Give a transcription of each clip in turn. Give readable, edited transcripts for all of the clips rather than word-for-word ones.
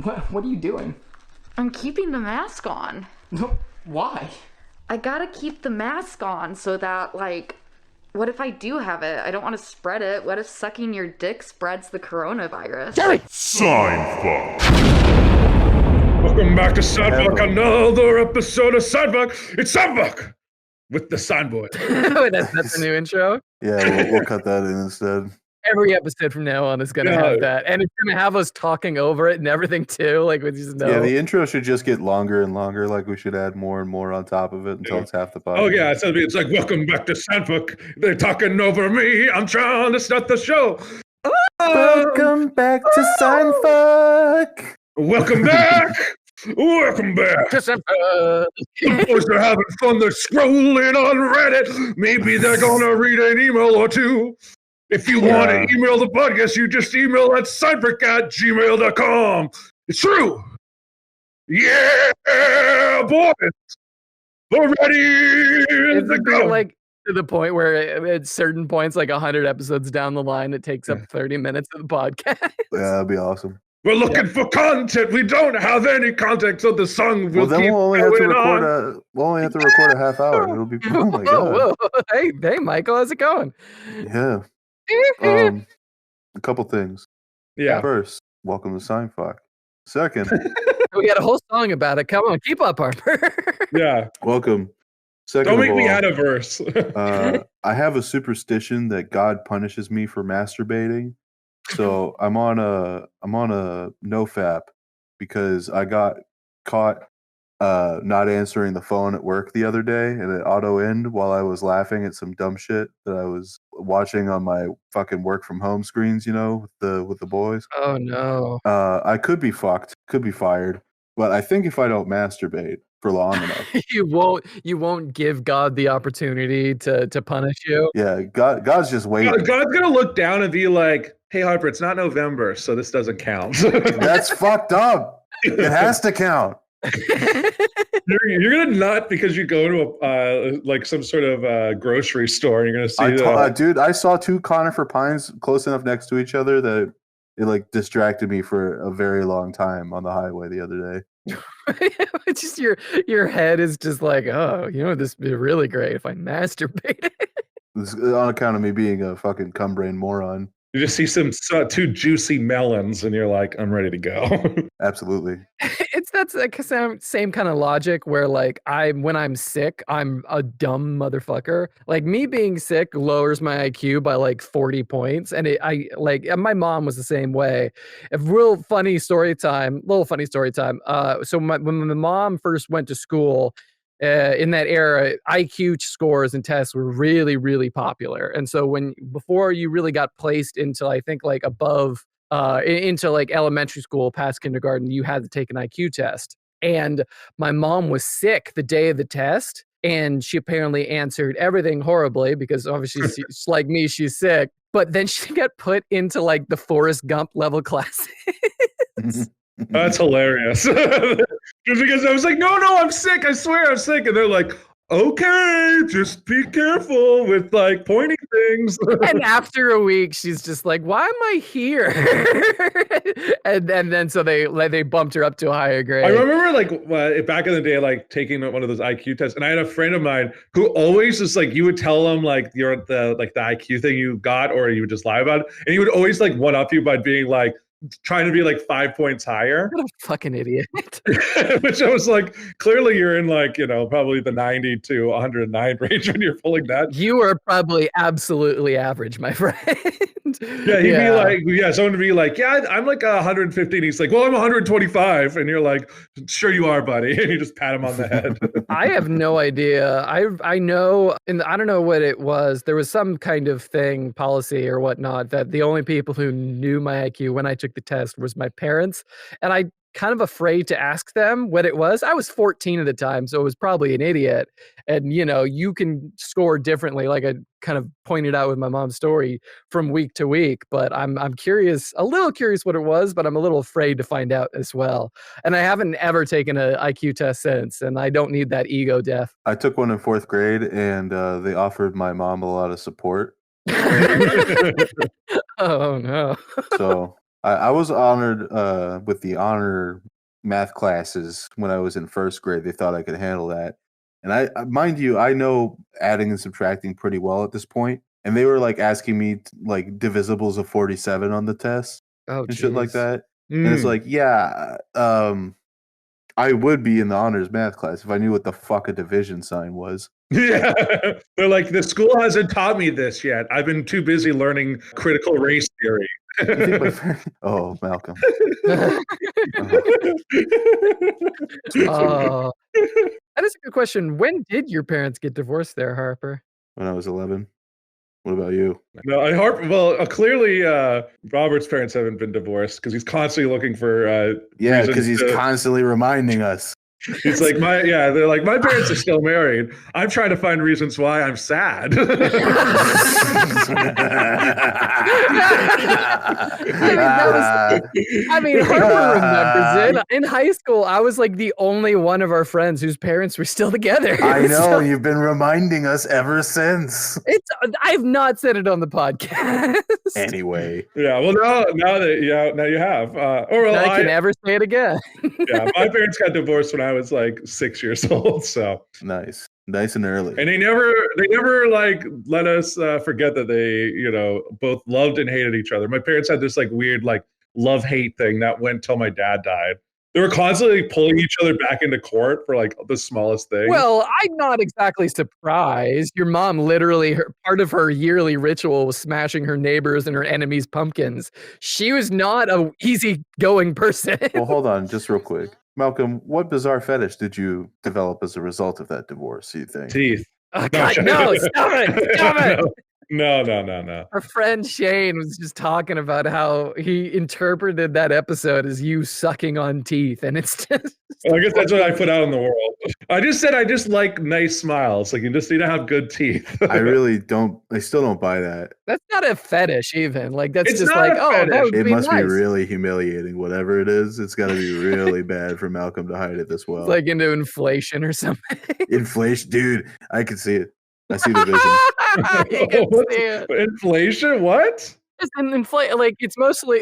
What are you doing? I'm keeping the mask on. No, why? I gotta keep the mask on so that, like, what if I do have it? I don't want to spread it. What if sucking your dick spreads the coronavirus? Seinfuck. Welcome back to Seinfuck, another episode of Seinfuck. It's Seinfuck with the Signboy. That's the new intro? Yeah, we'll cut that in instead. Every episode from now on is going to have that. And it's going to have us talking over it and everything, too. Like, we just know. Yeah, the intro should just get longer and longer. Like, we should add more and more on top of it until it's half the podcast. Oh, yeah. It's like, welcome back to Seinfuck. They're talking over me. I'm trying to start the show. Welcome back to Seinfuck. Welcome back. Welcome back. The boys are having fun. They're scrolling on Reddit. Maybe they're going to read an email or two. If you want to email the podcast, you just email at seinfuck@gmail.com. It's true. Yeah, boys. We're ready to go. Like, to the point where at certain points, like 100 episodes down the line, it takes up 30 minutes of the podcast. Yeah, that'd be awesome. We're looking for content. We don't have any content, so the song will keep we'll only have to record on. we'll only have to record a half hour. It'll be oh my god. Whoa. Hey, Michael, how's it going? Yeah. A couple things. Yeah. First, welcome to Seinfuck. Second, we had a whole song about it. Come on, keep up, Harper. Yeah. welcome. Second, Don't make me add a verse. I have a superstition that God punishes me for masturbating. So I'm on a nofap because I got caught not answering the phone at work the other day, and it auto-ended while I was laughing at some dumb shit that I was watching on my fucking work from home screens, you know, with the boys. Oh no. I could be fucked, could be fired, but I think if I don't masturbate for long enough, you won't give God the opportunity to punish you. yeah, God's just waiting. God's gonna look down and be like, "Hey Harper, it's not November, so this doesn't count." That's fucked up. It has to count. You're gonna nut because you go to a like some sort of grocery store and you're gonna see dude, I saw two conifer pines close enough next to each other that it like distracted me for a very long time on the highway the other day. It's just your head is just like, oh, you know, this would be really great if I masturbated. This is on account of me being a fucking cumbrain moron. You just see some two juicy melons and you're like, I'm ready to go. Absolutely. That's like same kind of logic where like when I'm sick, I'm a dumb motherfucker. Like me being sick lowers my IQ by like 40 points. And my mom was the same way. A little funny story time. So when my mom first went to school, in that era, IQ scores and tests were really, really popular. And so before you really got placed into, I think, like above, into like elementary school past kindergarten, you had to take an IQ test. And my mom was sick the day of the test. And she apparently answered everything horribly because obviously she's like me, she's sick. But then she got put into like the Forrest Gump level classes. That's hilarious. Just because I was like, no, I'm sick. I swear I'm sick. And they're like, okay, just be careful with like pointing things. And after a week, she's just like, why am I here? and then so they bumped her up to a higher grade. I remember like back in the day, like taking one of those IQ tests. And I had a friend of mine who always just like, you would tell him like you're the IQ thing you got, or you would just lie about it. And he would always like one up you by being like, trying to be like 5 points higher. What a fucking idiot. Which I was like, clearly you're in like, you know, probably the 90 to 109 range when you're pulling that. You are probably absolutely average, my friend. Yeah, he'd be like, someone would be like, yeah, I'm like 150. And he's like, well, I'm 125. And you're like, sure you are, buddy. And you just pat him on the head. I have no idea. I know, and I don't know what it was. There was some kind of policy or whatnot, that the only people who knew my IQ when I took the test was my parents. And I kind of afraid to ask them what it was. I was 14 at the time, so I was probably an idiot. And, you know, you can score differently, like I kind of pointed out with my mom's story, from week to week. But I'm curious, a little curious what it was, but I'm a little afraid to find out as well. And I haven't ever taken an IQ test since, and I don't need that ego death. I took one in 4th grade, and they offered my mom a lot of support. Oh, no. So I was honored with the honor math classes when I was in first grade. They thought I could handle that. And mind you, I know adding and subtracting pretty well at this point. And they were like asking me like divisibles of 47 on the test and shit like that. And it's like, yeah, I would be in the honors math class if I knew what the fuck a division sign was. Yeah. They're like, the school hasn't taught me this yet. I've been too busy learning critical race theory. Oh, Malcolm. That is a good question. When did your parents get divorced there, Harper? When I was 11. What about you? No, clearly Robert's parents haven't been divorced because he's constantly looking for yeah, because he's constantly reminding us. It's like they're like, my parents are still married. I'm trying to find reasons why I'm sad. Harper remembers it. In high school, I was like the only one of our friends whose parents were still together. I know, you've been reminding us ever since. I've not said it on the podcast. Anyway. Yeah, well, now you have. I can never say it again. Yeah, my parents got divorced when I was like 6 years old. So nice and early. And they never like let us forget that they both loved and hated each other. My parents had this like weird like love-hate thing that went till my dad died. They were constantly pulling each other back into court for like the smallest thing. Well, I'm not exactly surprised. Your mom literally, part of her yearly ritual was smashing her neighbors and her enemies' pumpkins. She was not a easygoing person. Well, hold on, just real quick. Malcolm, what bizarre fetish did you develop as a result of that divorce, do you think? Teeth. Oh, God, no, stop it. Stop it. No. Our friend Shane was just talking about how he interpreted that episode as you sucking on teeth, and it's just... Well, I guess that's what I put out in the world. I just said I just like nice smiles. Like, you just need to have good teeth. I still don't buy that. That's not a fetish even. Like, that's It's just not like, a fetish. that would It be must nice. be really humiliating. Whatever it is, it's got to be really bad for Malcolm to hide it this well. It's like into inflation or something. Inflation, dude. I can see it. I see the vision. You can see it. Inflation? What? It's an like it's mostly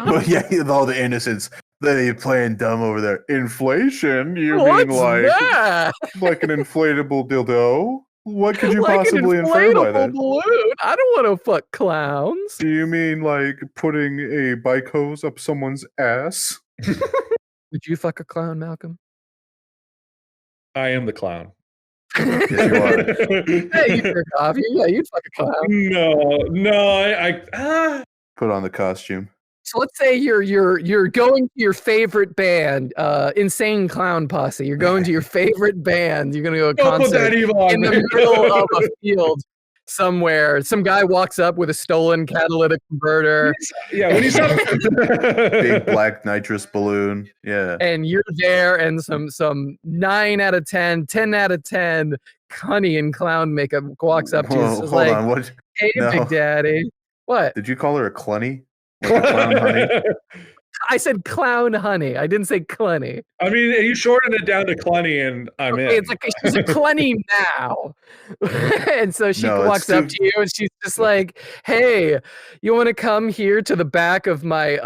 Well, yeah, with all the innocents, they playing dumb over there. Inflation? You What's mean like that? like an inflatable dildo? What could you Like possibly an infer by inflatable that? balloon? I don't want to fuck clowns. Do you mean like putting a bike hose up someone's ass? Would you fuck a clown, Malcolm? I am the clown. Yes, you are. Hey, you jerk off. Yeah, you'd fuck a clown. No, Put on the costume. So let's say you're going to your favorite band, Insane Clown Posse. You're going to your favorite band. You're going to go to a don't put that concert evil on in the me. middle of a field somewhere. Some guy walks up with a stolen catalytic converter. Yeah, when you saw Big black nitrous balloon. Yeah. And you're there, and some 9 out of 10, 10 out of 10 cunny in clown makeup walks up to you. Hold Like, on. What? hey, No. Big Daddy. What? Did you call her a clunny? Like a clown honey? I said clown honey. I didn't say clunny. I mean, you shortened it down to Clunny, and I'm Okay, in. it's like she's a clunny now. And so she No, it's walks up to you and she's just like, hey, you want to come here to the back of my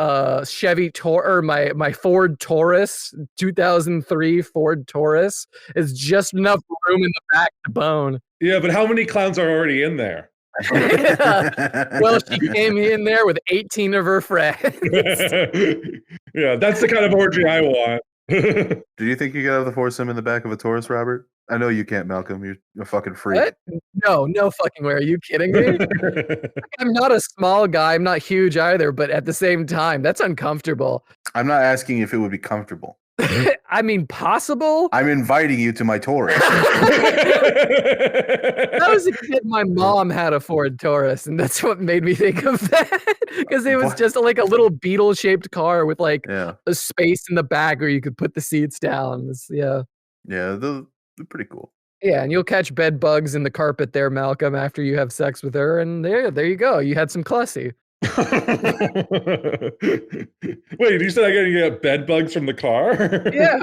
Chevy or my Ford Taurus, 2003 Ford Taurus. It's just enough room in the back to bone. Yeah, but how many clowns are already in there? Well, she came in there with 18 of her friends. Yeah, that's the kind of orgy I want. Do you think you could have the foursome in the back of a Taurus, Robert? I know you can't, Malcolm. You're a fucking freak. What? No fucking way. Are you kidding me? I'm not a small guy. I'm not huge either, but at the same time, that's uncomfortable. I'm not asking if it would be comfortable. I mean, possible? I'm inviting you to my Taurus. I was a kid, my mom had a Ford Taurus, and that's what made me think of that. Because it was What? just like a little beetle-shaped car with like Yeah. a space in the back where you could put the seats down. Yeah, they're pretty cool. Yeah, and you'll catch bed bugs in the carpet there, Malcolm, after you have sex with her, and there you go. You had some clussy. Wait, you said I gotta get bed bugs from the car? Yeah,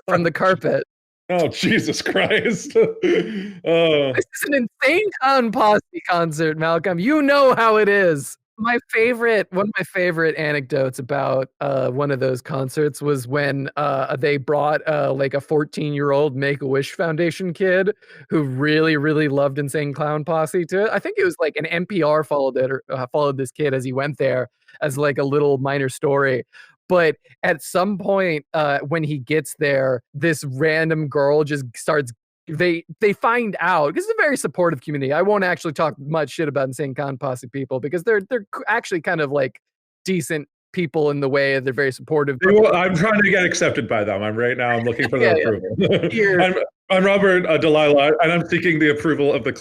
from the carpet. Oh, Jesus Christ. Oh. This is an Insane Clown Posse concert, Malcolm. You know how it is. one of my favorite anecdotes about one of those concerts was when they brought like a 14-year-old Make-A-Wish Foundation kid who really, really loved Insane Clown Posse to it. I think it was like an NPR followed this kid as he went there as like a little minor story. But at some point, when he gets there, this random girl just starts. They find out, because it's a very supportive community. I won't actually talk much shit about Insane Clown Posse people because they're actually kind of like decent people in the way they're very supportive. I'm trying to get accepted by them. I'm looking for their approval. I'm Robert Delilah, and I'm seeking the approval of the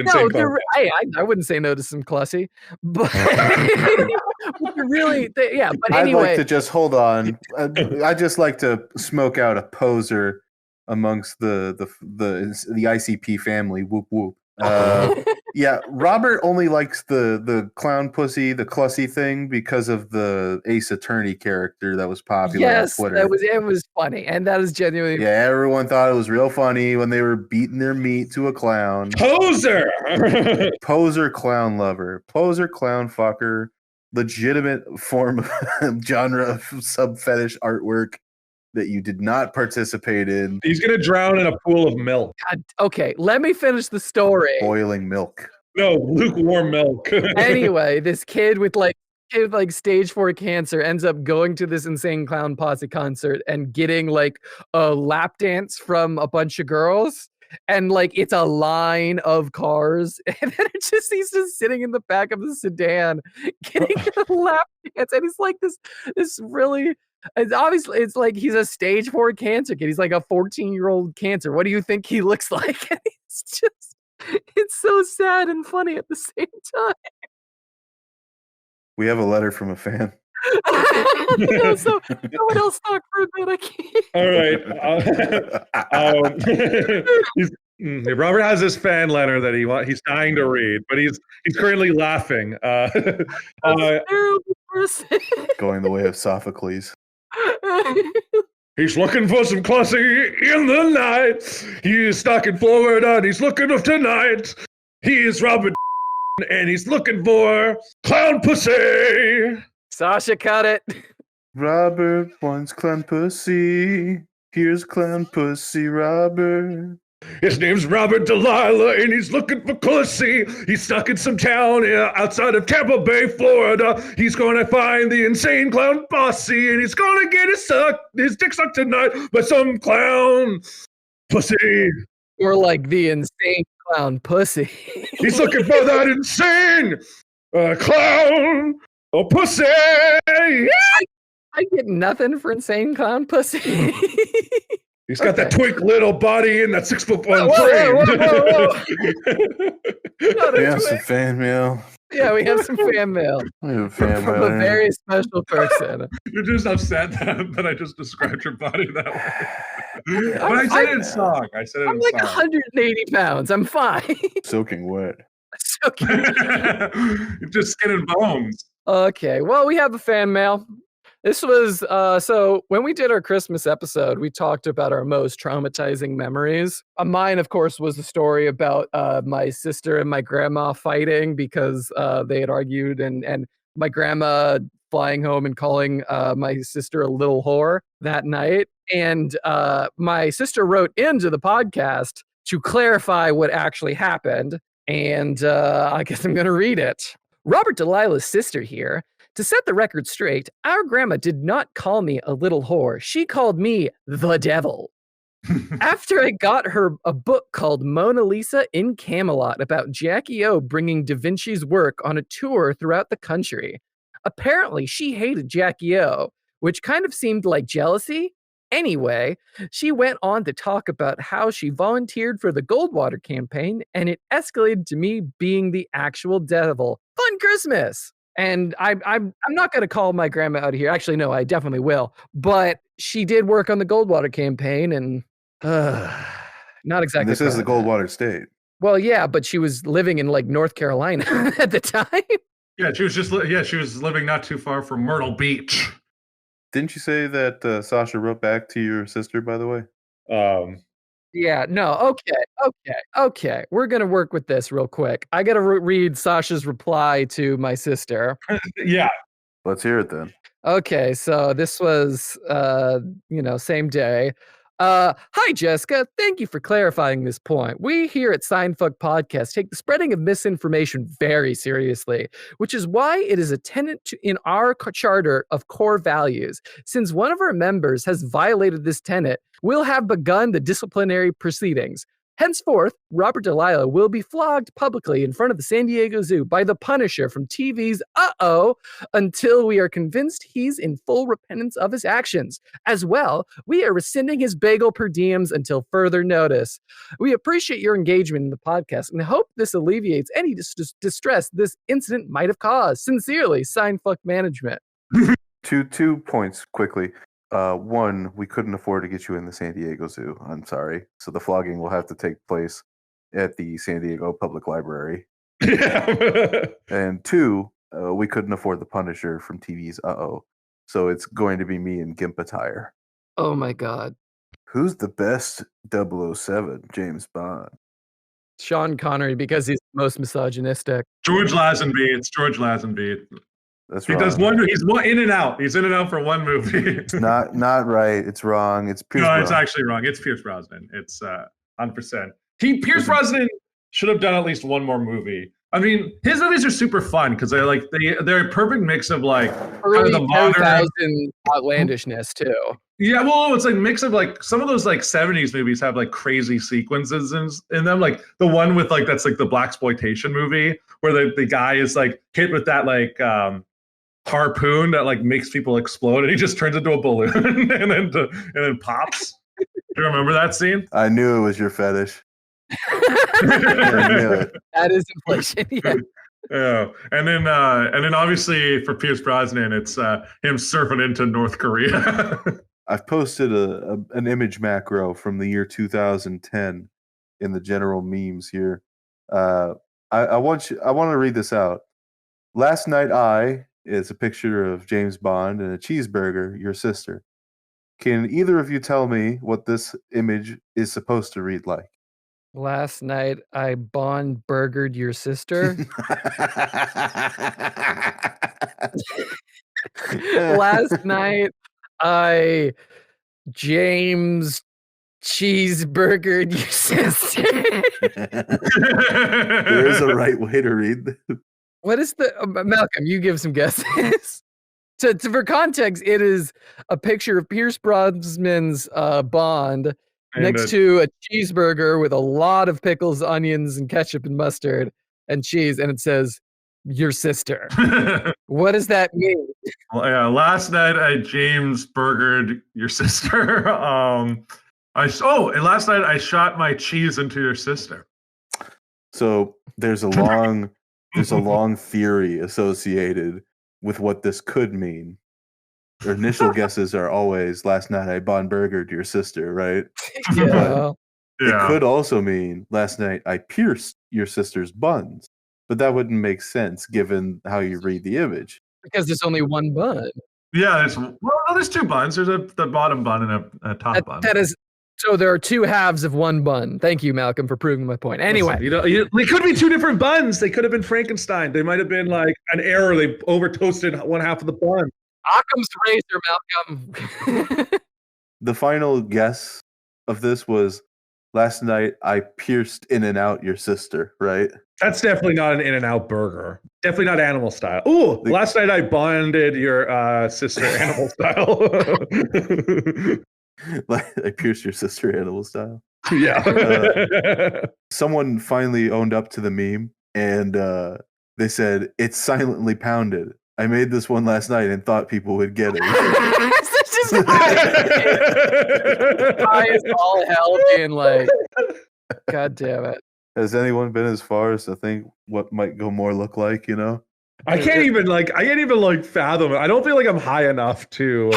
Insane Clown. I wouldn't say no to some Clussy, but really, But anyway, I'd like to just hold on. I just like to smoke out a poser amongst the ICP family. Whoop whoop. Yeah, Robert only likes the clown pussy, the Clussy thing because of the Ace Attorney character that was popular on Twitter. It was funny, and that is genuinely. Yeah, everyone thought it was real funny when they were beating their meat to a clown. Poser! Poser clown lover. Poser clown fucker. Legitimate form of genre of sub fetish artwork that you did not participate in. He's going to drown in a pool of milk. God, okay, let me finish the story. Boiling milk. No, lukewarm milk. Anyway, this kid with stage 4 cancer ends up going to this Insane Clown Posse concert and getting like a lap dance from a bunch of girls. And like it's a line of cars, and then he's just sitting in the back of the sedan getting a lap dance, and he's like this really. It's obviously it's like he's a stage 4 cancer kid. He's like a 14-year-old cancer. What do you think he looks like? And it's so sad and funny at the same time. We have a letter from a fan. No, so no one else talk for a bit. All right. Robert has this fan letter that he's dying to read, but he's currently laughing. Going the way of Sophocles. He's looking for some Clussy in the night. He is stuck in Florida and he's looking for tonight. He is Robert and he's looking for clown pussy. Sasha, cut it. Robert wants clown pussy. Here's clown pussy, Robert. His name's Robert Delilah, and he's looking for Clussy. He's stuck in some town outside of Tampa Bay, Florida. He's going to find the Insane Clown Posse, and he's going to get his dick sucked tonight by some clown pussy. Or like the Insane Clown Pussy. He's looking for that insane clown pussy. I get nothing for Insane Clown Pussy. He's got that twink little body and that 6'1" frame. We have some fan mail. Yeah, we have some fan mail. We have fan from mail a very special person. You're just upset that I just described your body that way. But I said it in song. I'm like 180 pounds. I'm fine. Soaking wet. Just skin and bones. Okay, well, we have a fan mail. This was, so when we did our Christmas episode, we talked about our most traumatizing memories. Mine, of course, was the story about my sister and my grandma fighting because they had argued and my grandma flying home and calling my sister a little whore that night. And my sister wrote into the podcast to clarify what actually happened. And I guess I'm going to read it. Robert Delilah's sister here. To set the record straight, our grandma did not call me a little whore. She called me the devil. After I got her a book called Mona Lisa in Camelot about Jackie O bringing Da Vinci's work on a tour throughout the country. Apparently, she hated Jackie O, which kind of seemed like jealousy. Anyway, she went on to talk about how she volunteered for the Goldwater campaign, and it escalated to me being the actual devil. Fun Christmas! And I'm not going to call my grandma out here. Actually, no, I definitely will. But she did work on the Goldwater campaign, and not exactly. This is the Goldwater state. Well, yeah, but she was living in like North Carolina at the time. Yeah, she was living not too far from Myrtle Beach. Didn't you say that Sasha wrote back to your sister, by the way? Yeah, no, okay. We're gonna work with this real quick. I gotta read Sasha's reply to my sister. Yeah. Let's hear it then. Okay, so this was, same day. Hi, Jessica. Thank you for clarifying this point. We here at Seinfuck Podcast take the spreading of misinformation very seriously, which is why it is a tenet in our charter of core values. Since one of our members has violated this tenet, we'll have begun the disciplinary proceedings. Henceforth, Robert Delilah will be flogged publicly in front of the San Diego Zoo by the Punisher from TV's Uh-Oh until we are convinced he's in full repentance of his actions. As well, we are rescinding his bagel per diems until further notice. We appreciate your engagement in the podcast and hope this alleviates any distress this incident might have caused. Sincerely, Seinfuck Management. Two points quickly. One, we couldn't afford to get you in the San Diego Zoo. I'm sorry. So the flogging will have to take place at the San Diego Public Library. Yeah. And two, we couldn't afford the Punisher from TV's Uh-Oh. So it's going to be me in GIMP attire. Oh my God. Who's the best 007 James Bond? Sean Connery, because he's the most misogynistic. George Lazenby. It's George Lazenby. That's He wrong. does one. He's in and out. He's in and out for one movie. Not right. It's wrong. It's Pierce No, Brosnan. it's actually wrong. It's Pierce Brosnan. It's 100%. Pierce Brosnan should have done at least one more movie. I mean, his movies are super fun because they're a perfect mix of like Early the modern 2000 outlandishness too. Yeah, well, it's like a mix of like some of those like 70s movies have like crazy sequences in them. Like the one with like that's like the blaxploitation movie where the guy is like hit with that like harpoon that like makes people explode and he just turns into a balloon and then pops. Do you remember that scene? I knew it was your fetish. I knew it. That is inflation. Yeah. Yeah, and then obviously for Pierce Brosnan, it's him surfing into North Korea. I've posted an image macro from the year 2010 in the general memes here. I want to read this out. Last night is a picture of James Bond and a cheeseburger, your sister. Can either of you tell me what this image is supposed to read like? Last night I Bond burgered your sister. Last night I James cheeseburgered your sister. There is a right way to read this. What is the Malcolm? You give some guesses. For context, it is a picture of Pierce Brosnan's Bond next to a cheeseburger with a lot of pickles, onions, and ketchup and mustard and cheese, and it says "your sister." What does that mean? Well, yeah, last night I James burgered your sister. Last night I shot my cheese into your sister. So there's a long theory associated with what this could mean. Their initial guesses are always last night I Bond burgered your sister, right? Yeah. It could also mean last night I pierced your sister's buns. But that wouldn't make sense given how you read the image. Because there's only one bun. Yeah, there's two buns. There's the bottom bun and a top bun. That is so there are two halves of one bun. Thank you, Malcolm, for proving my point. Anyway, they could be two different buns. They could have been Frankenstein. They might have been like an error. They over toasted one half of the bun. Occam's razor, Malcolm. The final guess of this was last night I pierced in and out your sister, right? That's definitely not an In-N-Out burger. Definitely not animal style. Ooh, last night I bonded your sister animal style. I pierced your sister animal style. Yeah. Someone finally owned up to the meme and they said, it's silently pounded. I made this one last night and thought people would get it. It's just high as all hell being like, God damn it. Has anyone been as far as to think what might go more look like, you know? I can't even fathom it. I don't feel like I'm high enough to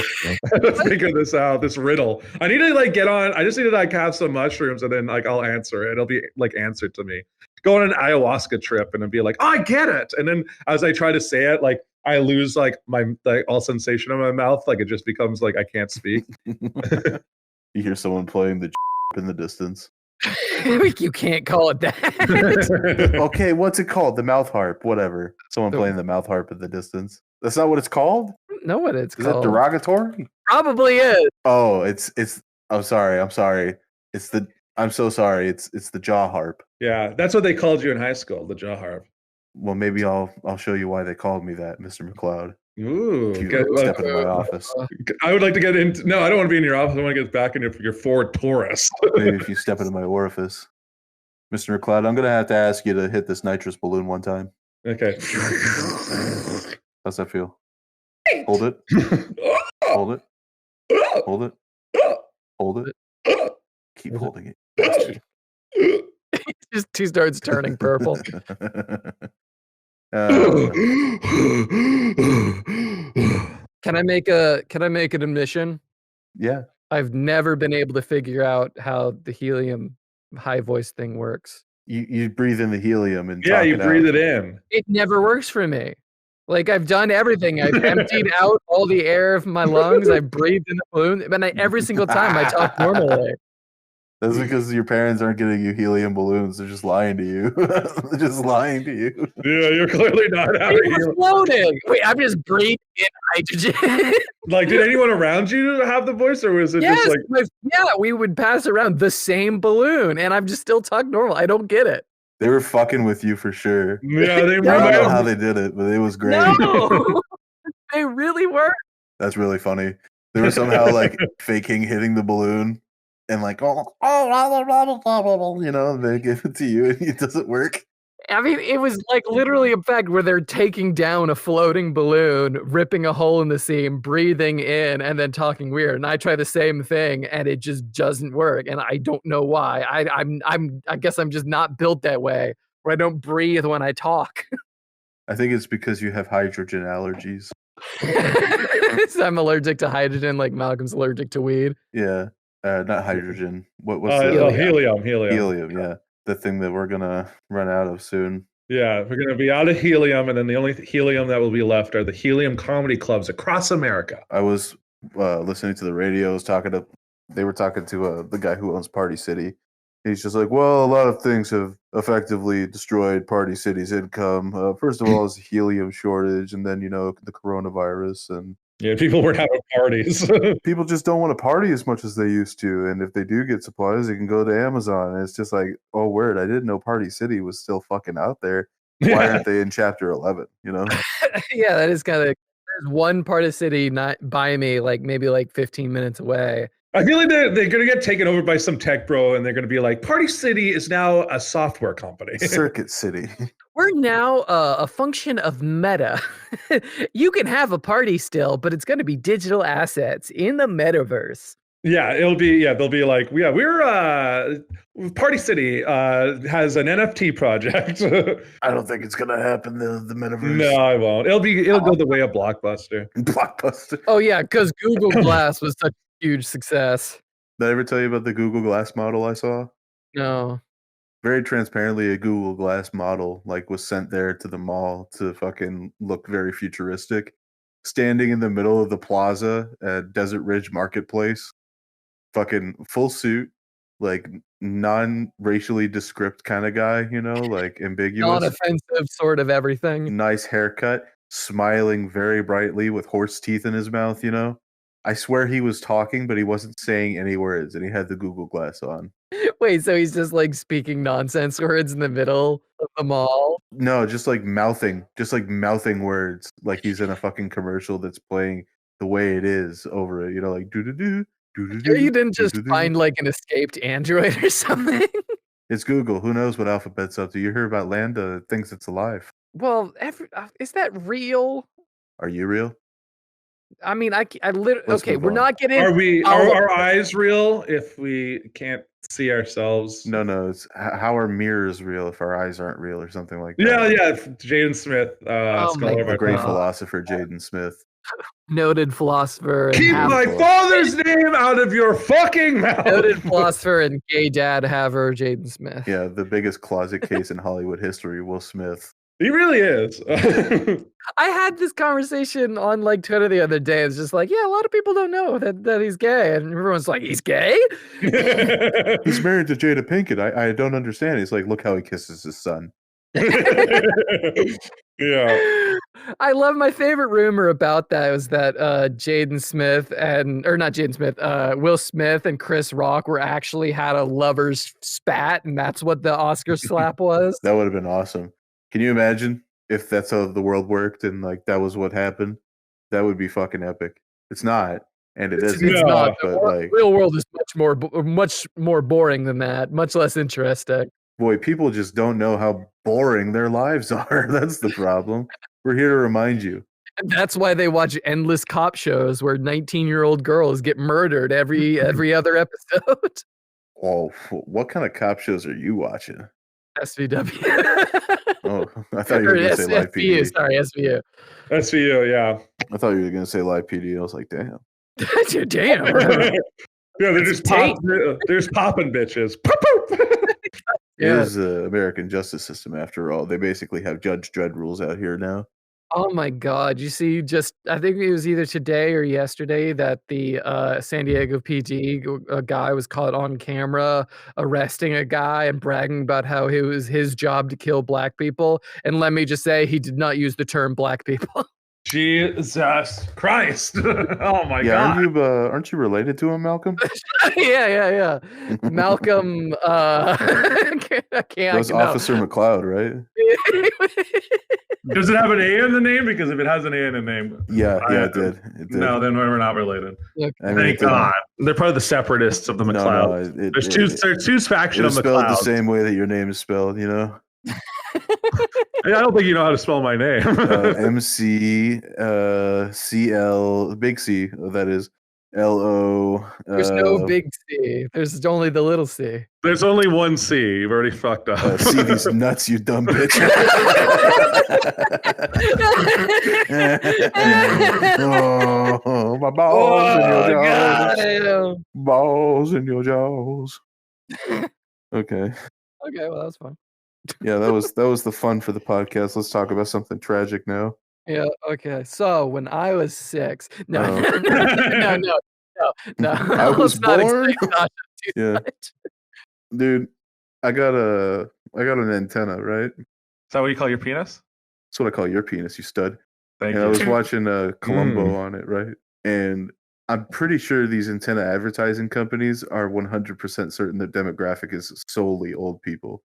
figure this out, this riddle. I need to get on. I just need to have some mushrooms and then I'll answer it. It'll be answered to me. Go on an ayahuasca trip and then be like, oh, I get it. And then as I try to say it, I lose my all sensation in my mouth. It just becomes I can't speak. You hear someone playing the in the distance. You can't call it that. Okay, what's it called? The mouth harp, whatever. Someone playing the mouth harp in the distance. That's not what it's called? Know what it's Is called? that derogatory? Probably is. Oh, it's I'm sorry. I'm so sorry. It's the jaw harp. Yeah, that's what they called you in high school, the jaw harp. Well, maybe I'll show you why they called me that, Mr. McLeod. Ooh, If you step into my office. I would like to get into. No, I don't want to be in your office. I want to get back into your Ford Taurus. Maybe if you step into my orifice. Mr. McLeod, I'm going to have to ask you to hit this nitrous balloon one time. Okay. How's that feel? Hold it. Hold it. Hold it. Hold it. Keep holding it. He starts turning purple. Can I make an admission? Yeah. I've never been able to figure out how the helium high voice thing works. You breathe in the helium and Yeah, you breathe it it in. It never works for me. Like I've done everything. I've emptied out all the air of my lungs. I breathed in the balloon, but every single time I talk normally. That's because your parents aren't getting you helium balloons. They're just lying to you. They're just lying to you. Yeah, you're clearly not having It's floating. Wait, I'm just breathing in hydrogen. Like, did anyone around you have the voice, or was it just like? We would pass around the same balloon, and I'm just still talking normal. I don't get it. They were fucking with you for sure. Yeah, I don't know how they did it, but it was great. No, they really were. That's really funny. They were somehow like faking hitting the balloon and like, you know, they give it to you and it doesn't work. I mean, it was like literally a fact where they're taking down a floating balloon, ripping a hole in the seam, breathing in, and then talking weird. And I try the same thing, and it just doesn't work. And I don't know why. I guess I'm just not built that way, where I don't breathe when I talk. I think it's because you have hydrogen allergies. So I'm allergic to hydrogen, like Malcolm's allergic to weed. Yeah, not hydrogen. What's helium? Helium, yeah. The thing that we're gonna run out of soon. Yeah, we're gonna be out of helium, and then the only helium that will be left are the helium comedy clubs across America. I was listening to the radio. They were talking to the guy who owns Party City. He's just like, well, a lot of things have effectively destroyed Party City's income. First of all, is the helium shortage, and then the coronavirus, and yeah, people weren't having parties. People just don't want to party as much as they used to, and if they do get supplies, they can go to Amazon. And it's just like, oh, word! I didn't know Party City was still fucking out there. Why aren't they in Chapter 11? Yeah, that is kind of. There's one part of city not by me, like maybe like 15 minutes away. I feel like they're going to get taken over by some tech bro, and they're going to be like, Party City is now a software company. Circuit City. We're now a function of Meta. You can have a party still, but it's going to be digital assets in the metaverse. Yeah, they'll be like, yeah, we're Party City has an NFT project. I don't think it's gonna happen. The metaverse. No, I won't. It'll go the way of Blockbuster. Blockbuster. Oh yeah, because Google Glass was such a huge success. Did I ever tell you about the Google Glass model I saw? No. Very transparently, a Google Glass model was sent there to the mall to fucking look very futuristic, standing in the middle of the plaza at Desert Ridge Marketplace. Fucking full suit, non-racially descript kind of guy, ambiguous. Non-offensive sort of everything. Nice haircut, smiling very brightly with horse teeth in his mouth, I swear he was talking, but he wasn't saying any words, and he had the Google Glass on. Wait, so he's just speaking nonsense words in the middle of the mall? No, just mouthing words like he's in a fucking commercial that's playing the way it is over it, like doo-doo-doo. Sure you didn't just find an escaped android or something? It's Google. Who knows what Alphabet's up to? You hear about Lambda, thinks it's alive. Well, is that real? Are you real? I mean, I literally. Okay, we're not getting. Are our eyes real if we can't see ourselves? No. It's how are mirrors real if our eyes aren't real or something like that? Yeah. Jaden Smith, scholar of our great philosopher, Jaden Smith. Noted philosopher. Keep my father's name out of your fucking mouth. Noted philosopher and gay dad haver, Jaden Smith. Yeah, the biggest closet case in Hollywood history, Will Smith. He really is. I had this conversation on like Twitter the other day. It's just like, yeah, a lot of people don't know that he's gay, and everyone's like, he's gay. He's married to Jada Pinkett. I don't understand. He's like, look how he kisses his son. Yeah. I love my favorite rumor about that was that Jaden Smith Will Smith and Chris Rock were actually had a lovers spat, and that's what the Oscar slap was. That would have been awesome. Can you imagine if that's how the world worked and like that was what happened? That would be fucking epic. It's not, and it isn't. It's not. But The like, real world is much more boring than that. Much less interesting. boy, people just don't know how boring their lives are. That's the problem. We're here to remind you. And that's why they watch endless cop shows where 19-year-old girls get murdered every other episode. Oh, what kind of cop shows are you watching? SVW. Oh, I thought you were going to say Live PD. SVU, sorry, SVU. SVU, yeah. I thought you were going to say Live PD. I was like, damn. Damn. Yeah, they're just popping bitches. Poop, poop. It is the American justice system after all. They basically have Judge Dredd rules out here now. Oh my God. You see, I think it was either today or yesterday that the San Diego PD guy was caught on camera arresting a guy and bragging about how it was his job to kill black people. And let me just say, he did not use the term black people. Jesus Christ. Oh my God. Aren't you related to him, Malcolm? Yeah. Malcolm, I can't. That was Officer McLeod, right? Does it have an A in the name? Because if it has an A in the name, it did. No, then we're not related. Okay. Thank God. They're probably the separatists of the McLeod. There's two factions of spelled McLeod. the same way that your name is spelled, you know? I don't think you know how to spell my name. MCCL, big C, that is LO. There's no big C. There's only the little C. There's only one C. You've already fucked up. See these nuts, you dumb bitch. Oh, my balls in your jaws. Balls in your jaws. Okay. Okay, well, that's fun. Yeah, that was the fun for the podcast. Let's talk about something tragic now. Yeah, okay. So when I was 6, no. I was born. Yeah, dude, I got an antenna, right? Is that what you call your penis? That's what I call your penis, you stud. Thank and you. I was watching Columbo on it, right? And I'm pretty sure these antenna advertising companies are 100% certain their demographic is solely old people.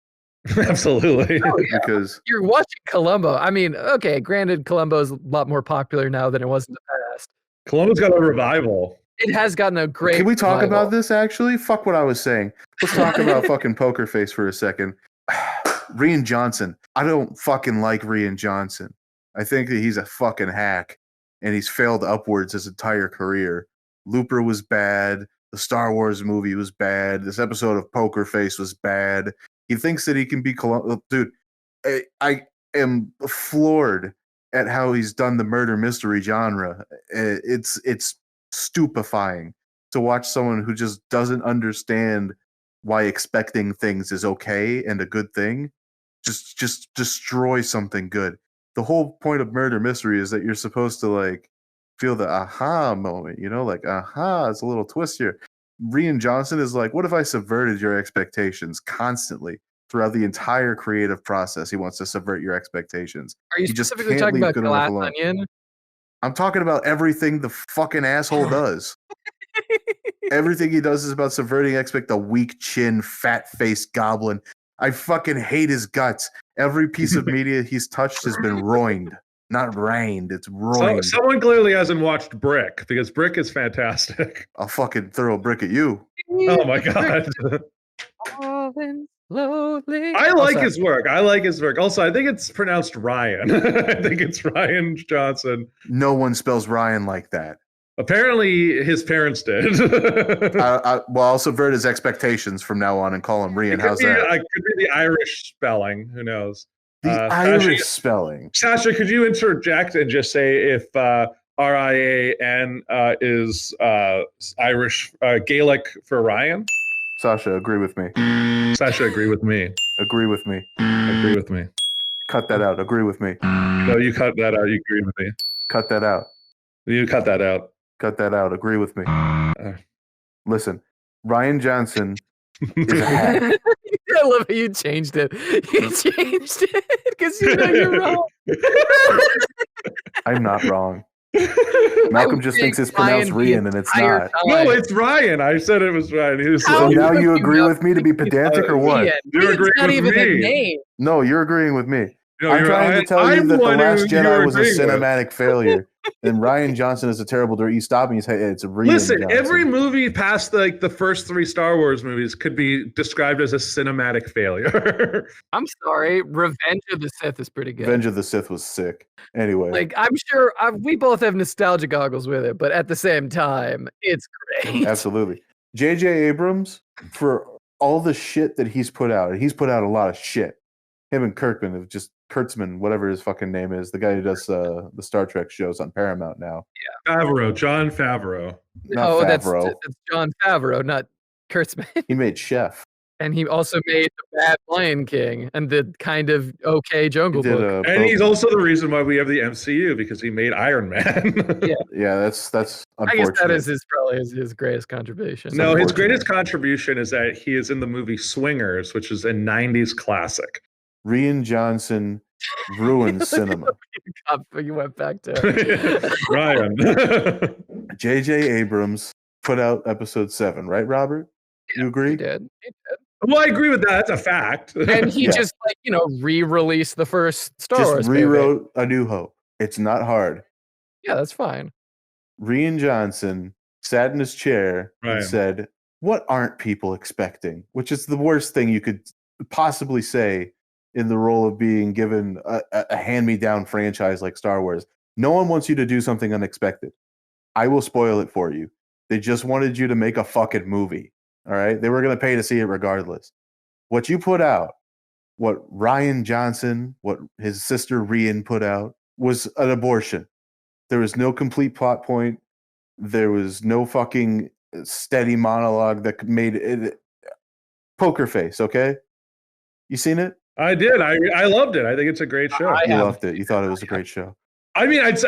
Absolutely. Oh, yeah. Because you're watching Columbo. I mean, okay, granted, Columbo is a lot more popular now than it was in the past. Columbo's got a revival. It has gotten a great. Can we talk revival. about this actually? Fuck what I was saying. Let's talk about fucking Poker Face for a second. Rian Johnson. I don't fucking like Rian Johnson. I think that he's a fucking hack and he's failed upwards his entire career. Looper was bad. The Star Wars movie was bad. This episode of Poker Face was bad. He thinks that he can be Columbo. Dude, I am floored at how he's done the murder mystery genre. It's stupefying to watch someone who just doesn't understand why expecting things is okay and a good thing. Just destroy something good. The whole point of murder mystery is that you're supposed to like feel the aha moment, you know, like aha, it's a little twist here. Rian Johnson is like, what if I subverted your expectations constantly throughout the entire creative process? He wants to subvert your expectations. Are you specifically talking about Glass Onion? I'm talking about everything the fucking asshole does. Everything he does is about subverting the weak chin, fat faced goblin. I fucking hate his guts. Every piece of media he's touched has been ruined. Not rained, it's ruined. Someone clearly hasn't watched Brick, because Brick is fantastic. I'll fucking throw a brick at you. Oh my God. I like his work. Also, I think it's pronounced Ryan. I think it's Rian Johnson. No one spells Ryan like that. Apparently, his parents did. Well, I'll subvert his expectations from now on and call him Rian. How's that? It could be the Irish spelling. Who knows? The Irish spelling. Sasha, could you interject and just say if Rian is Irish Gaelic for Ryan? Sasha, agree with me. Sasha, agree with me. Agree with me. Agree with me. Cut that out. Agree with me. No, you cut that out. You agree with me. Cut that out. You cut that out. Cut that out. Agree with me. Listen, Rian Johnson is a hack. I love how you changed it. You changed it because you know you're wrong. I'm not wrong. Malcolm just thinks it's pronounced Rian, and it's not. No, it's Ryan. I said it was Ryan. So now you agree with me to be pedantic or what? You're agreeing not with even me. a name. No, you're agreeing with me. No, I'm trying to tell you that The Last Jedi was a agreeing with. cinematic failure. And Rian Johnson is a terrible director. You stop me. You say it's a Rian Listen, Johnson. every movie past like the first 3 Star Wars movies could be described as a cinematic failure. I'm sorry. Revenge of the Sith is pretty good. Revenge of the Sith was sick. Anyway, Like, I'm sure we both have nostalgia goggles with it, but at the same time, it's great. absolutely. J.J. Abrams, for all the shit that he's put out, and he's put out a lot of shit. Him and Kirkman have just Kurtzman, whatever his fucking name is, the guy who does the Star Trek shows on Paramount now. John Favreau. Not That's Favreau. John Favreau, not Kurtzman. He made Chef. And he also made the bad Lion King and the kind of okay Jungle He did Book. And he's also the reason why we have the MCU, because he made Iron Man. Yeah, that's I unfortunate. guess that is probably his greatest contribution. No, his unfortunate. greatest contribution is that he is in the movie Swingers, which is a 90s classic. Rian Johnson ruined cinema. You went back to Ryan. J.J. Abrams put out episode 7, right, Robert? You agree? He did. Well, I agree with that. That's a fact. And he Yeah. just re-released the first Star Wars. Just movie. rewrote A New Hope. It's not hard. Yeah, that's fine. Rian Johnson sat in his chair Right. and said, "What aren't people expecting?" Which is the worst thing you could possibly say in the role of being given a hand-me-down franchise like Star Wars. No one wants you to do something unexpected. I will spoil it for you. They just wanted you to make a fucking movie. All right? They were going to pay to see it regardless. What you put out, what Rian Johnson, what his sister Rian put out, was an abortion. There was no complete plot point. There was no fucking steady monologue that made it. Poker Face, okay? You seen it? I did. I loved it. I think it's a great show. You loved it. You thought it was a great show. I mean, it's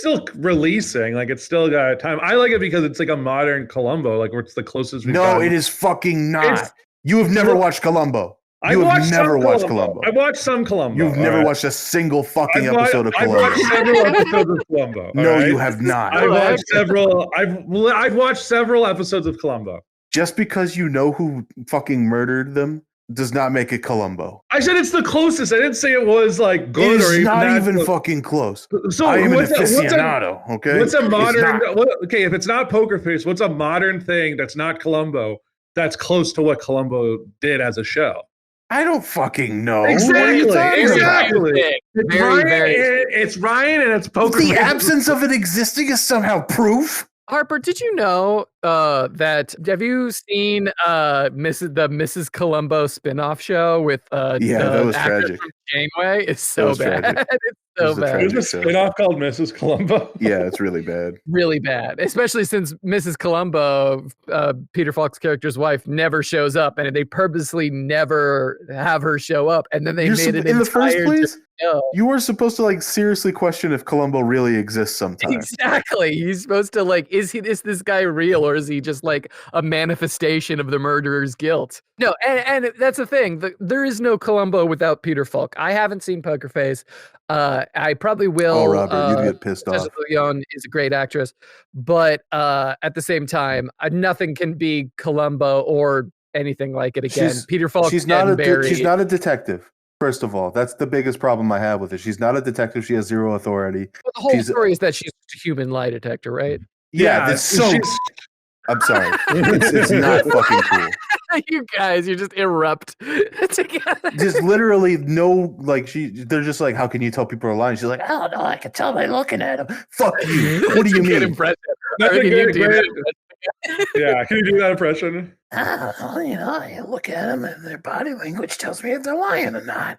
still releasing. Like, it's still got time. I like it because it's like a modern Columbo. Like, it's the closest we've No, gotten. it is fucking not. It's- You have never watched Columbo. I've You have watched never some watched Columbo. I've watched some Columbo. You've never all right? watched a single fucking I've wa- episode of I've Columbo. watched several episodes of Columbo. all No, right? you have not. I've watched several. I've watched several episodes of Columbo. Just because you know who fucking murdered them does not make it Columbo. I said it's the closest. I didn't say it was like It good or is even not that even close. fucking close. So I am an what's a aficionado, okay? what's a It's modern? not. Okay, if it's not Poker Face, what's a modern thing that's not Columbo that's close to what Columbo did as a show? I don't fucking know. Exactly. What are you talking about? It's Very, Ryan, very- it's Ryan and it's Poker The Face. absence of it existing is somehow proof. Harper, did you know that? Have you seen Mrs. Columbo spin-off show with Yeah, that was actor tragic. from Janeway? It's That so was bad. tragic. It's It so was a bad. tragic- There's a spin-off called Mrs. Columbo. Yeah, it's really bad. Really bad, especially since Mrs. Columbo, Peter Falk's character's wife, never shows up, and they purposely never have her show up, and then they You're made sup- it in the first entire place, show. you were supposed to like seriously question if Columbo really exists sometimes. Exactly. He's supposed to is this guy real, or is he just like a manifestation of the murderer's guilt? No, and that's the thing. There is no Columbo without Peter Falk. I haven't seen Poker Face. I probably will. Oh, Robert, you'd get pissed off. Tessa Leon is a great actress, but at the same time, nothing can be Columbo or anything like it again. Peter Falk. She's not a detective. First of all, that's the biggest problem I have with it. She's not a detective. She has zero authority. Well, the whole she's- story is that she's a human lie detector, right? Yeah, it's so. she's- I'm sorry. It's not fucking cool. You guys, you just erupt together. Just literally no, like they're just like, how can you tell people are lying? She's like, I don't know. I can tell by looking at them. fuck you. What do you Good mean? impression. That's a Can you good- do great- that? Yeah, can you do that impression? I don't know. You know, I look at them and their body language tells me if they're lying or not.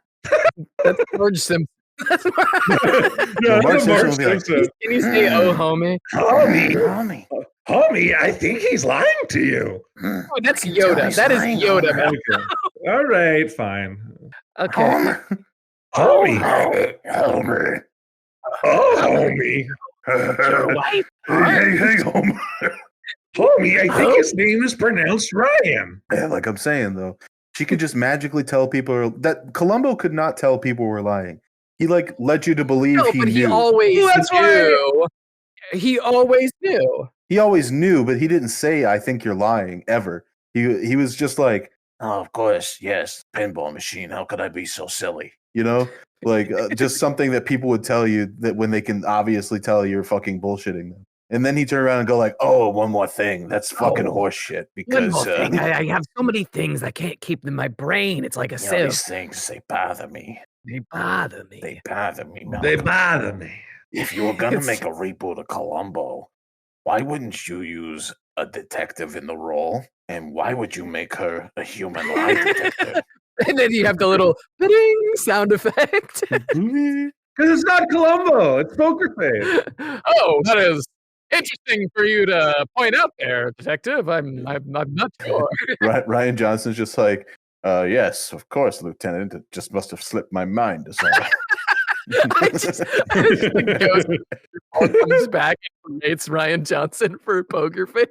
That's George Simpson. That's Yeah, Mark that's a Mark Simpson will be like, Simpson. Can you say, "Oh, homie"? Homie. Homie, I think he's lying to you. Hmm. Oh, that's I can tell Yoda. he's That is lying, Yoda, Homer. man. Okay. All right, fine. Okay. Homer. Homie. Homer. Oh, homie. Your wife? Hey, Homer. Homie, I think his name is pronounced Ryan. Yeah, like I'm saying though, she could just magically tell people that Columbo could not tell people were lying. He like led you to believe No, he but knew. he always Well, that's why- knew. He always knew. He always knew, but he didn't say, "I think you're lying," ever. He was just like, Oh, of course, yes. Pinball machine. How could I be so silly? you know, like just something that people would tell you that when they can obviously tell you're fucking bullshitting them. And then he turned around and go like, "Oh, one more thing. That's fucking horse shit." One Because more thing. I have so many things I can't keep in my brain. It's like a You know, sieve. these things, they bother me. They bother me. They bother me, Malcolm. They bother me. If you were going to It's- make a reboot of Columbo, why wouldn't you use a detective in the role? And why would you make her a human lie detector? And then you have the little ding sound effect. Because it's not Columbo. It's Poker Face. Oh, that is interesting for you to point out there, detective. I'm not sure. Ryan Johnson's just like, yes, of course, Lieutenant. It just must have slipped my mind. I just the ghost comes back and creates Ryan Johnson for Poker Face.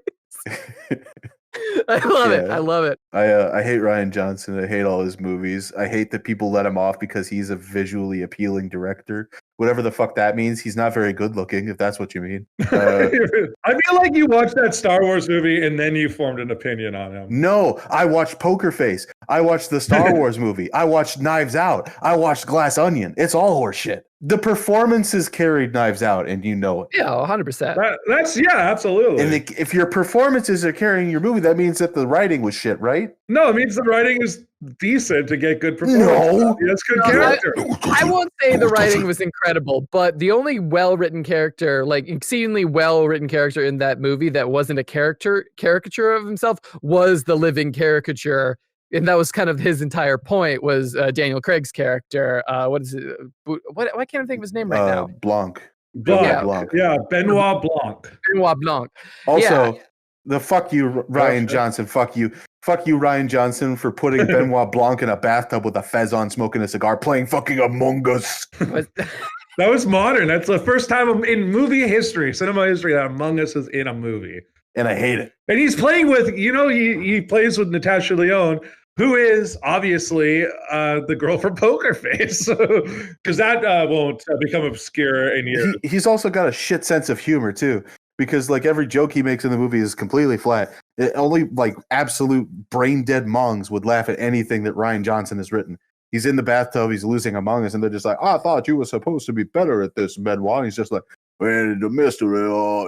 I love it. Yeah. I love it. I hate Ryan Johnson. I hate all his movies. I hate that people let him off because he's a visually appealing director. Whatever the fuck that means, he's not very good looking, if that's what you mean. I feel like you watched that Star Wars movie and then you formed an opinion on him. No, I watched Poker Face. I watched the Star Wars movie. I watched Knives Out. I watched Glass Onion. It's all horseshit. The performances carried Knives Out, and you know it. Yeah, 100%. That's absolutely. And if your performances are carrying your movie, that means that the writing was shit, right? No, it means the writing is decent to get good performance. No. That's good No, character. I won't say the writing was incredible, but the only well-written character, like exceedingly well-written character in that movie that wasn't a caricature of himself was the living caricature. And that was kind of his entire point was Daniel Craig's character. What is it? Why can't I think of his name right now? Blanc. Blanc. Yeah. Blanc. Yeah, Benoit Blanc. Benoit Blanc. Also, Yeah. the fuck you, Ryan Johnson. Fuck you. Fuck you, Ryan Johnson, for putting Benoit Blanc in a bathtub with a fez on, smoking a cigar, playing fucking Among Us. That was modern. That's the first time in movie history, cinema history, that Among Us is in a movie. And I hate it. And he's playing with, he plays with Natasha Lyonne, who is obviously the girl from Poker Face. Because that won't become obscure in years. He's also got a shit sense of humor, too. Because like every joke he makes in the movie is completely flat. Only like absolute brain dead mongs would laugh at anything that Ryan Johnson has written. He's in the bathtub, he's losing Among Us, and they're just like, I thought you were supposed to be better at this, Benoit. And he's just like, well, the mystery, a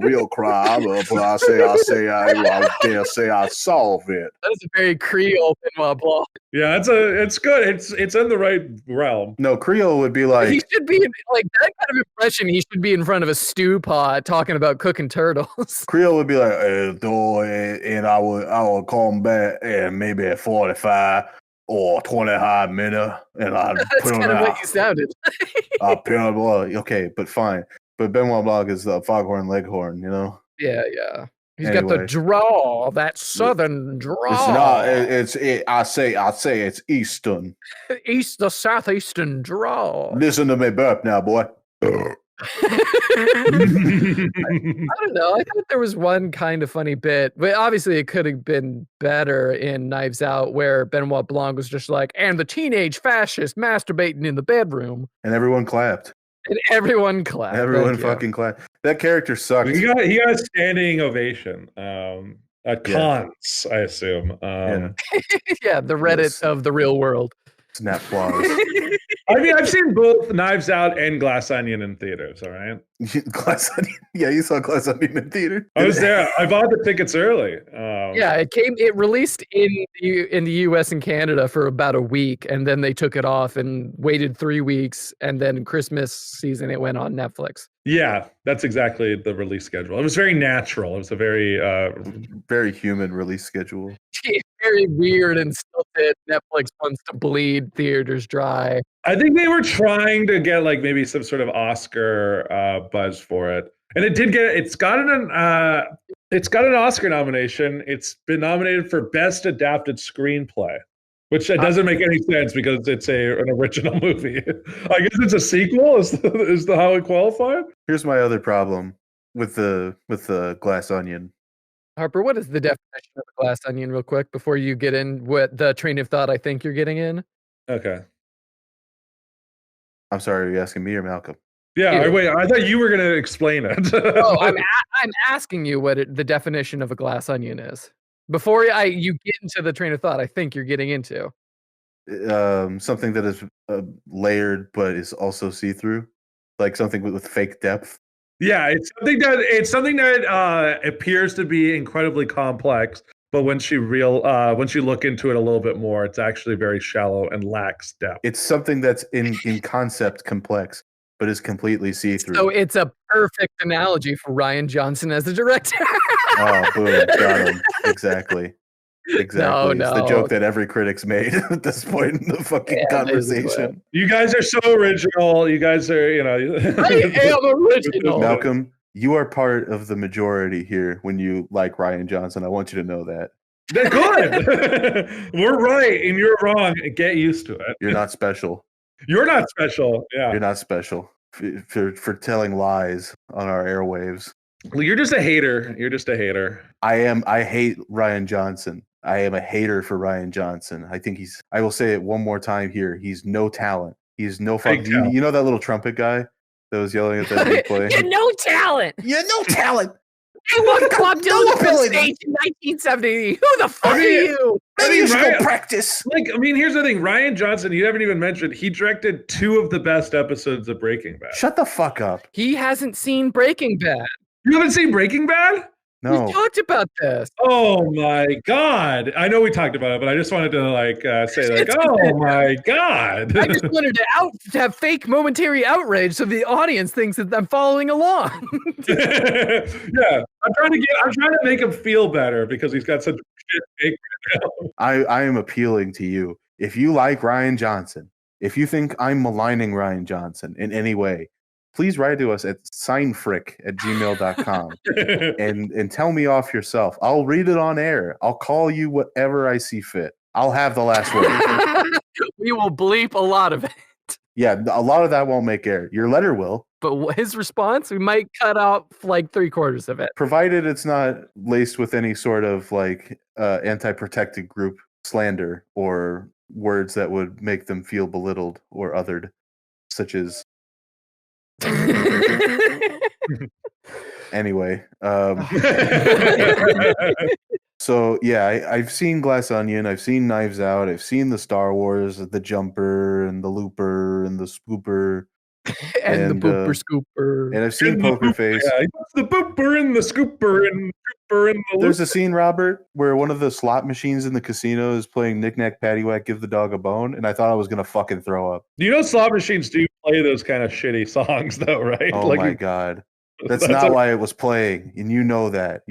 real crime, but I dare say I solve it. That is a very Creole Benoit Blanc. Yeah, it's good. It's in the right realm. No, Creole would be like, He should be like that kind of impression. He should be in front of a stew pot talking about cooking turtles. Creole would be like, and I will come back and maybe at 45 or 25 minutes, and I'll That's put on kind of what you sounded. Okay, but fine. But Benoit Blanc is the foghorn leghorn, you know? Yeah. He's got the Anyway. draw, that southern draw. I say it's Eastern. The southeastern draw. Listen to me burp now, boy. I don't know. I thought there was one kind of funny bit, but obviously it could have been better in Knives Out, where Benoit Blanc was just like, and the teenage fascist masturbating in the bedroom, And everyone clapped. and everyone clapped. Everyone Thank you. fucking clapped. That character sucked. He got a standing ovation at cons, I assume. Yeah. Yeah, the Reddit Yes. of the real world. Snap applause. I mean, I've seen both Knives Out and Glass Onion in theaters. All right, Glass Onion. Yeah, you saw Glass Onion in theater. I was there. I bought the tickets early. Yeah, it released in the US and Canada for about a week, and then they took it off and waited 3 weeks, and then Christmas season it went on Netflix. Yeah, that's exactly the release schedule. It was very natural. It was a very Very human release schedule. Very weird and stilted. Netflix wants to bleed theaters dry. I think they were trying to get like maybe some sort of Oscar buzz for it, and it did get. It's got an Oscar nomination. It's been nominated for Best Adapted Screenplay. which doesn't make any sense because it's an original movie. I guess it's a sequel. Is the how it qualified? Here's my other problem with the glass onion. Harper, what is the definition of a glass onion, real quick, before you get in what the train of thought I think you're getting in? Okay. I'm sorry, are you asking me or Malcolm? Yeah. You. Wait, I thought you were going to explain it. Oh, I'm asking you what the definition of a glass onion is. Before you get into the train of thought I think you're getting into. Something that is layered but is also see-through, like something with fake depth. Yeah, it's something that appears to be incredibly complex, but when you look into it a little bit more, it's actually very shallow and lacks depth. It's something that's in concept complex, but is completely see-through. So it's a perfect analogy for Rian Johnson as a director. Oh, boom, got him. Exactly. No. It's the joke that every critic's made at this point in the fucking conversation. You guys are so original. You guys are, I am original. Malcolm, you are part of the majority here when you like Rian Johnson. I want you to know that. They're good. We're right and you're wrong. Get used to it. You're not special. You're not special. Yeah. You're not special for telling lies on our airwaves. You're just a hater. You're just a hater. I hate Rian Johnson. I am a hater for Rian Johnson. I think I will say it one more time here. He's no talent. He's no fun. You know that little trumpet guy that was yelling at that big play? You're no talent. You're no talent. I walked Bob Dylan on stage in 1970. Who the fuck are you? Maybe you should go practice. Here's the thing. Rian Johnson, you haven't even mentioned, he directed 2 of the best episodes of Breaking Bad. Shut the fuck up. He hasn't seen Breaking Bad. You haven't seen Breaking Bad? No. We talked about this. Oh my God. I know we talked about it, but I just wanted to say oh my God. I just wanted to have fake momentary outrage so the audience thinks that I'm following along. Yeah. I'm trying to make him feel better because he's got such shit fake right now. I am appealing to you. If you like Rian Johnson, if you think I'm maligning Rian Johnson in any way, please write to us at seinfuck@gmail.com and tell me off yourself. I'll read it on air. I'll call you whatever I see fit. I'll have the last word. We will bleep a lot of it. Yeah, a lot of that won't make air. Your letter will. But his response, we might cut out like 3/4 of it. Provided it's not laced with any sort of anti-protected group slander or words that would make them feel belittled or othered, such as... Anyway, so yeah, I've seen Glass Onion, I've seen Knives Out, I've seen the Star Wars, the Jumper and the Looper and the Scooper and the Booper Scooper, and I've seen Poker Face. Yeah, the Booper and the Scooper and Scooper and the There's a scene, Robert, where one of the slot machines in the casino is playing Knick Knack Paddywhack, Give the Dog a Bone, and I thought I was gonna fucking throw up. You know, slot machines do play those kind of shitty songs, though, right? Oh my God. That's not why it was playing, and you know that.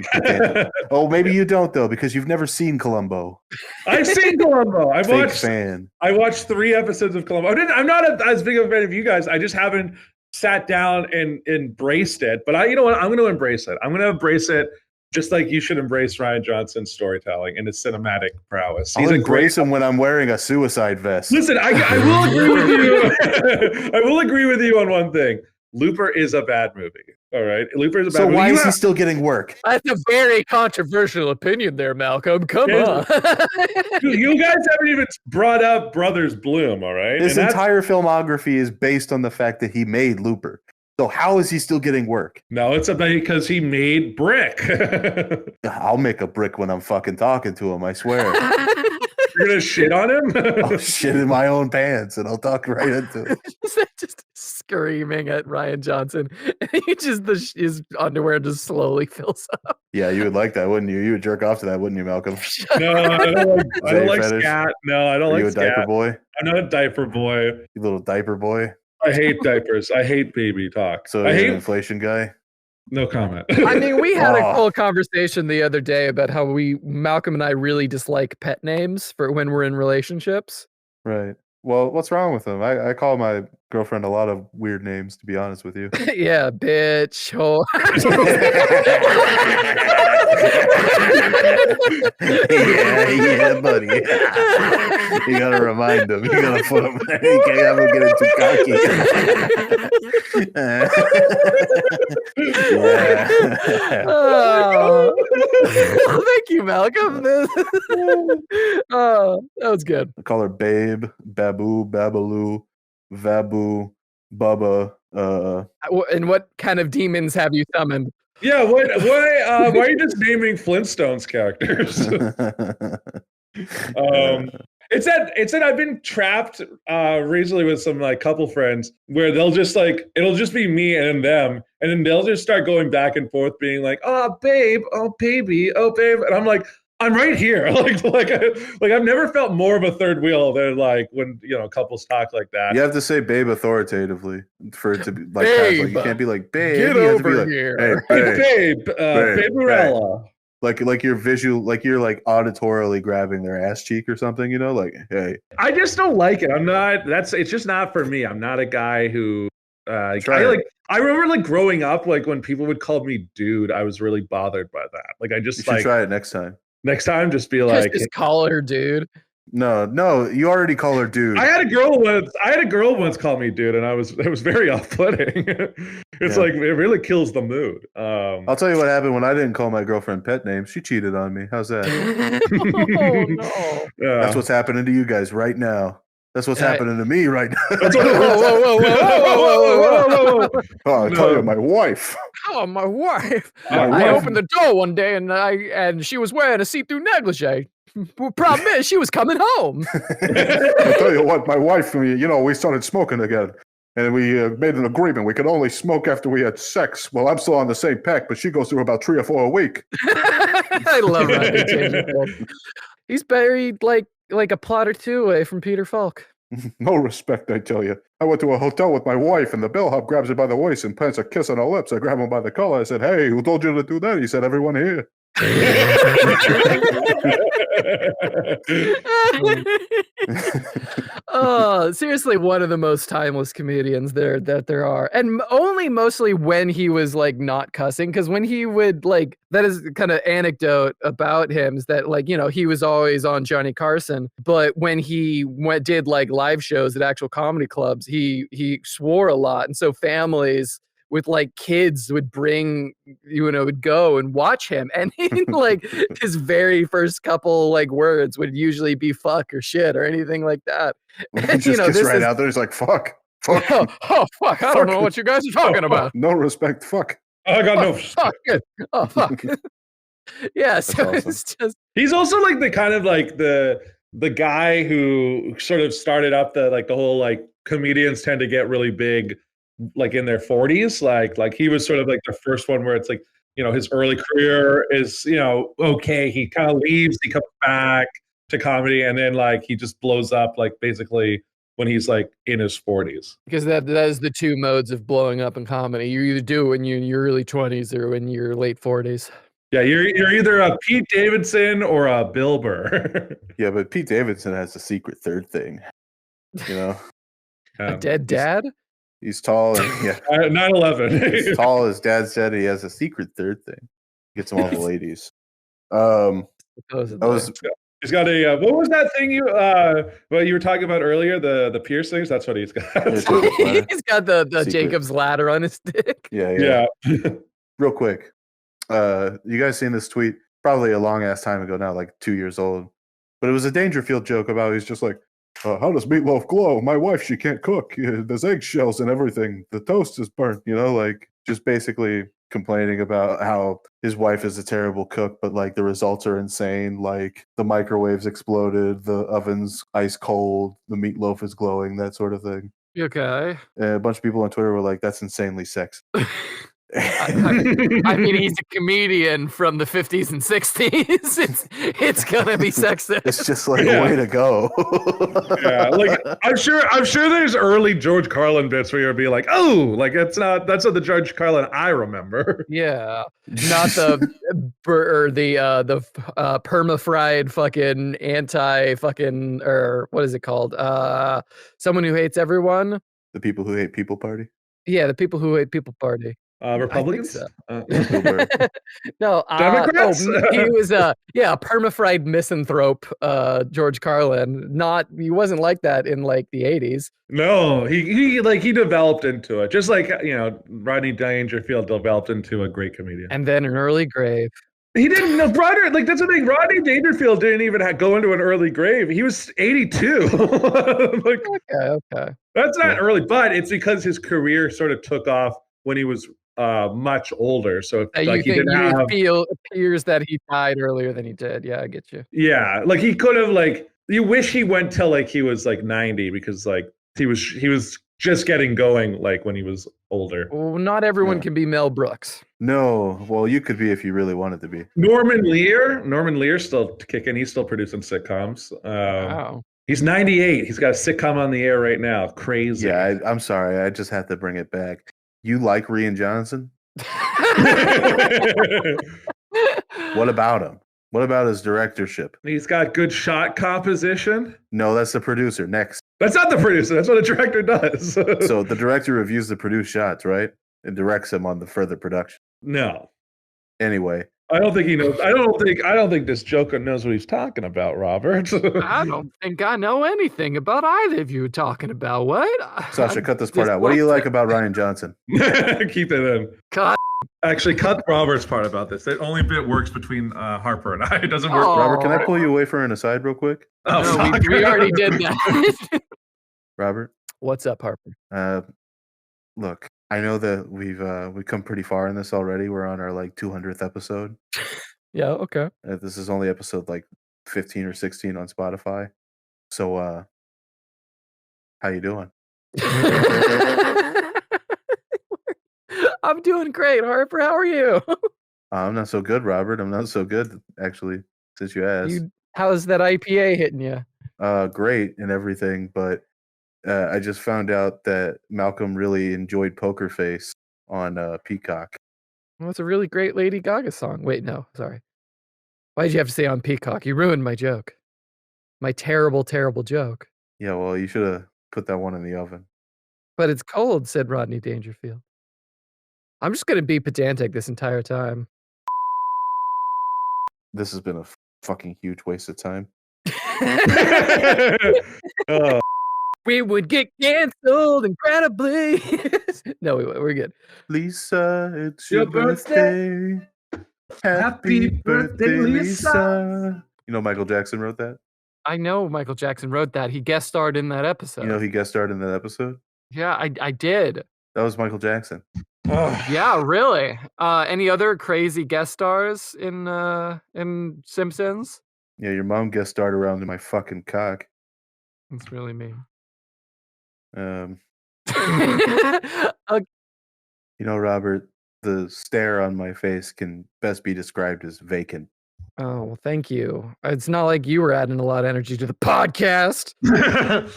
Oh, maybe you don't though, because you've never seen Columbo. I've seen Columbo. I watched 3 episodes of Columbo. I'm not as big of a fan of you guys. I just haven't sat down and embraced it. But you know what? I'm going to embrace it. I'm going to embrace it just like you should embrace Rian Johnson's storytelling and his cinematic prowess. I'll embrace him when I'm wearing a suicide vest. Listen, I will agree with you. I will agree with you on one thing. Looper is a bad movie. All right. Looper is a bad movie. So why is he still getting work? That's a very controversial opinion there, Malcolm. Come on. You guys haven't even brought up Brothers Bloom, all right? His entire filmography is based on the fact that he made Looper. So how is he still getting work? No, it's because he made Brick. I'll make a brick when I'm fucking talking to him, I swear. You're going to shit on him? I'll shit in my own pants and I'll talk right into it. Just screaming at Rian Johnson. His underwear just slowly fills up. Yeah, you would like that, wouldn't you? You would jerk off to that, wouldn't you, Malcolm? No, I don't like scat. No, I don't like scat. Are you a diaper boy? I'm not a diaper boy. You little diaper boy? I hate diapers. I hate baby talk. So you're an inflation guy? No comment. I mean, we had a whole conversation the other day about how Malcolm and I really dislike pet names for when we're in relationships. Right. Well, what's wrong with them? I call my girlfriend a lot of weird names, to be honest with you. Yeah, bitch. Oh. yeah, buddy. You gotta remind him. You gotta put him. You can't have him getting too cocky. Yeah. Thank you, Malcolm. Oh, that was good. I call her Babe, Babu, Babaloo, Vabu, Bubba. And what kind of demons have you summoned? Yeah, why are you just naming Flintstones characters? It's that I've been trapped recently with some like couple friends where they'll just like it'll just be me and them, and then they'll just start going back and forth being like, oh babe, oh baby, oh babe, and I'm like, I'm right here. like I've never felt more of a third wheel than like when couples talk like that. You have to say babe authoritatively for it to be like Babe, you can't be like babe. get you have over to be like, here. Hey, babe, Baberella. like you're visual, like you're like auditorily grabbing their ass cheek or something, like, hey. I just don't like it. It's just not for me. I'm not a guy who I remember like growing up, like when people would call me dude, I was really bothered by that. Like I just You should try it next time. Next time just be like Just call her dude. No, you already call her dude. I had a girl once call me dude, and it was very off-putting. It's like it really kills the mood. I'll tell you what happened when I didn't call my girlfriend pet names. She cheated on me. How's that? Oh no. Yeah. That's what's happening to you guys right now. That's what's happening to me right now. Whoa. Oh, I tell you, my wife. Oh, my wife. My I wife. opened the door one day and she was wearing a see-through negligee. Problem is, she was coming home. I tell you what, my wife, we started smoking again. And we made an agreement. We could only smoke after we had sex. Well, I'm still on the same pack, but she goes through about 3 or 4 a week. I love Ryan. He's buried like a plot or two away from Peter Falk. No respect, I tell you. I went to a hotel with my wife, and the bellhop grabs her by the waist and plants a kiss on her lips. I grab him by the collar. I said, hey, who told you to do that? He said, everyone here. Oh, seriously, one of the most timeless comedians there are, and only mostly when he was like not cussing, because when he would like, that is kind of anecdote about him, is that like he was always on Johnny Carson, but when he did like live shows at actual comedy clubs, he swore a lot, and so families with like kids would would go and watch him, and like his very first couple like words would usually be fuck or shit or anything like that. And, just gets right out there. He's like, fuck. Oh, fuck! I don't know what you guys are talking about. No respect, fuck. I got no. Fuck. Oh fuck. Yeah, so awesome. it's just He's also like the kind of like the guy who sort of started up the whole like comedians tend to get really big like in their 40s, like he was sort of like the first one where it's like his early career is okay, he kind of leaves, he comes back to comedy, and then like he just blows up like basically when he's like in his 40s, because that is the two modes of blowing up in comedy. You either do it when you're in your early 20s or in your late 40s. Yeah, you're either a Pete Davidson or a Bill Burr. Yeah, but Pete Davidson has a secret third thing. A dead dad. He's tall and 9/11. He's tall, as Dad said. He has a secret third thing. Gets him all the ladies. He's got a what was that thing you were talking about earlier? The piercings. That's what he's got. He's got the Secret. Jacob's ladder on his dick. Yeah. Real quick, you guys seen this tweet? Probably a long ass time ago now, like 2 years old. But it was a Dangerfield joke about he's just like, how does meatloaf glow? My wife, she can't cook. There's eggshells and everything. The toast is burnt. Like just basically complaining about how his wife is a terrible cook, but like the results are insane. Like the microwave's exploded, the oven's ice cold, the meatloaf is glowing, that sort of thing. Okay. And a bunch of people on Twitter were like, that's insanely sexy. I mean, he's a comedian from the 50s and 60s. It's gonna be sexist. It's just like way to go. Yeah, like I'm sure there's early George Carlin bits where you'll be like, oh, like that's not the George Carlin I remember. Yeah, not the perma-fried fucking anti-fucking, or what is it called? Someone who hates everyone. The people who hate people party. Yeah, the people who hate people party. Republicans? so. Bilderberg. No, Democrats? he was a permafried misanthrope, George Carlin. He wasn't like that in like the 80s. No, he developed into it, just like Rodney Dangerfield developed into a great comedian. And then an early grave. He didn't know, brother. Like that's the thing. Rodney Dangerfield didn't even go into an early grave. He was 82. Like, Okay. that's not early, but it's because his career sort of took off when he was much older. So it appears that he died earlier than he did. Yeah, I get you. Yeah, like he could have you wish he went till like he was like 90 because like he was just getting going like when he was older. Well, not everyone can be Mel Brooks. No, well, you could be if you really wanted to be. Norman Lear's still kicking. He's still producing sitcoms. Wow. He's 98. He's got a sitcom on the air right now. Crazy. Yeah, I'm sorry. I just have to bring it back. You like Rian Johnson? What about him? What about his directorship? He's got good shot composition. No, that's the producer. Next. That's not the producer. That's what a director does. So the director reviews the produced shots, right? And directs them on the further production. No. Anyway. I don't think he knows. I don't think this Joker knows what he's talking about, Robert. I don't think I know anything about either of you talking about. What? Sasha, cut this part out. What do you like about Rian Johnson? Keep it in. Cut. Actually, cut Robert's part about this. The only bit works between Harper and I. It doesn't work. Robert, can I pull you away for an aside real quick? Oh, no, we already did that. Robert? What's up, Harper? Look, I know that we've come pretty far in this already. We're on our like 200th episode. Yeah, okay. This is only episode like 15 or 16 on Spotify. So how you doing? I'm doing great, Harper. How are you? I'm not so good, Robert. I'm not so good, actually, since you asked. How's that IPA hitting you? Great and everything, but I just found out that Malcolm really enjoyed Poker Face on Peacock. Well, it's a really great Lady Gaga song. Wait, no, sorry. Why'd you have to say on Peacock? You ruined my joke. My terrible, terrible joke. Yeah, well, you should have put that one in the oven. But it's cold, said Rodney Dangerfield. I'm just going to be pedantic this entire time. This has been a fucking huge waste of time. Oh. We would get canceled incredibly. No, we're good. Lisa, it's your birthday. Happy birthday, Lisa. You know Michael Jackson wrote that? I know Michael Jackson wrote that. He guest starred in that episode. You know he guest starred in that episode? Yeah, I did. That was Michael Jackson. Yeah, really. Any other crazy guest stars in Simpsons? Yeah, your mom guest starred around my fucking cock. That's really mean. You Okay. know, Robert, the stare on my face can best be described as vacant. Oh, well, thank you. It's not like you were adding a lot of energy to the podcast.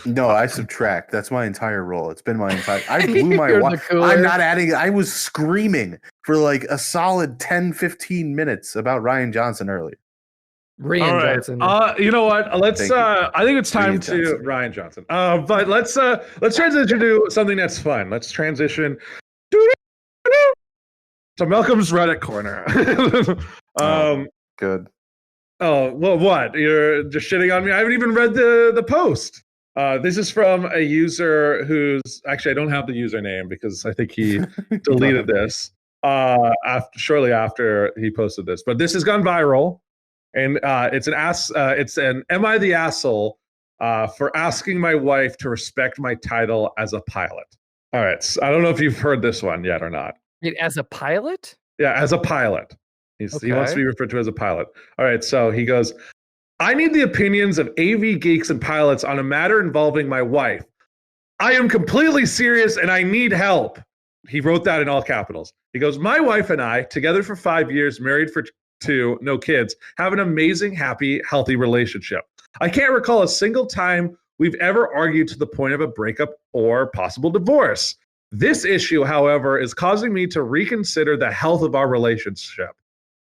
No, I subtract. That's my entire role. It's been my entire... I blew my... You're the cooler. I'm not adding... I was screaming for like a solid 10, 15 minutes about Ryan Johnson earlier. Rian Johnson. You know what? Let's. I think it's time Rian Ryan Johnson. But let's transition to something that's fun. Let's transition to Malcolm's Reddit corner. Good. Oh well, what? You're just shitting on me? I haven't even read the post. This is from a user who's actually I don't have the username because I think he deleted this shortly after he posted this. But this has gone viral. And it's an am I the asshole for asking my wife to respect my title as a pilot? All right. So I don't know if you've heard this one yet or not. As a pilot? Yeah, as a pilot. He wants to be referred to as a pilot. All right. So he goes, I need the opinions of AV geeks and pilots on a matter involving my wife. I am completely serious and I need help. He wrote that in all capitals. He goes, my wife and I, together for 5 years, married for 2, no kids, have an amazing, happy, healthy relationship. I can't recall a single time we've ever argued to the point of a breakup or possible divorce. This issue, however, is causing me to reconsider the health of our relationship.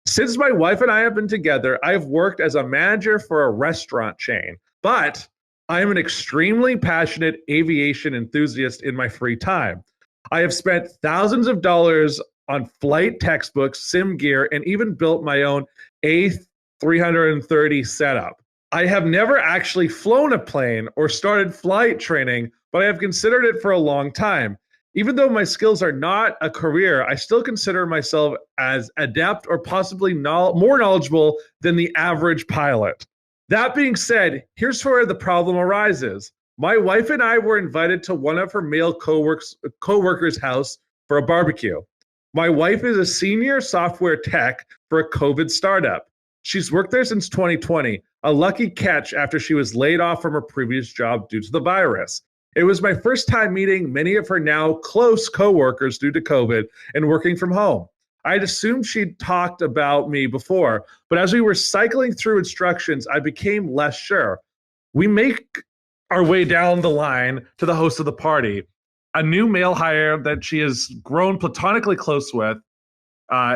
Since my wife and I have been together, I have worked as a manager for a restaurant chain, but I am an extremely passionate aviation enthusiast in my free time. I have spent thousands of dollars on flight textbooks, sim gear, and even built my own A330 setup. I have never actually flown a plane or started flight training, but I have considered it for a long time. Even though my skills are not a career, I still consider myself as adept or possibly more knowledgeable than the average pilot. That being said, here's where the problem arises. My wife and I were invited to one of her male co-workers' house for a barbecue. My wife is a senior software tech for a COVID startup. She's worked there since 2020, a lucky catch after she was laid off from her previous job due to the virus. It was my first time meeting many of her now close coworkers due to COVID and working from home. I'd assumed she'd talked about me before, but as we were cycling through instructions, I became less sure. We make our way down the line to the host of the party. A new male hire that she has grown platonically close with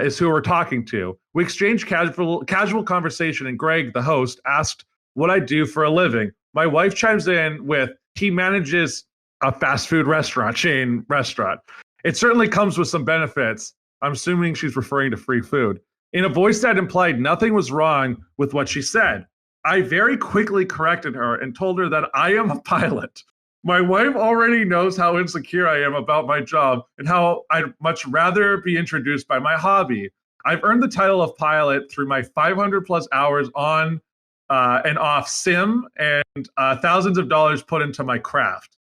is who we're talking to. We exchanged casual conversation, and Greg, the host, asked what I do for a living. My wife chimes in with, he manages a fast food chain restaurant. It certainly comes with some benefits. I'm assuming she's referring to free food. In a voice that implied nothing was wrong with what she said. I very quickly corrected her and told her that I am a pilot. My wife already knows how insecure I am about my job and how I'd much rather be introduced by my hobby. I've earned the title of pilot through my 500 plus hours on and off sim and thousands of dollars put into my craft.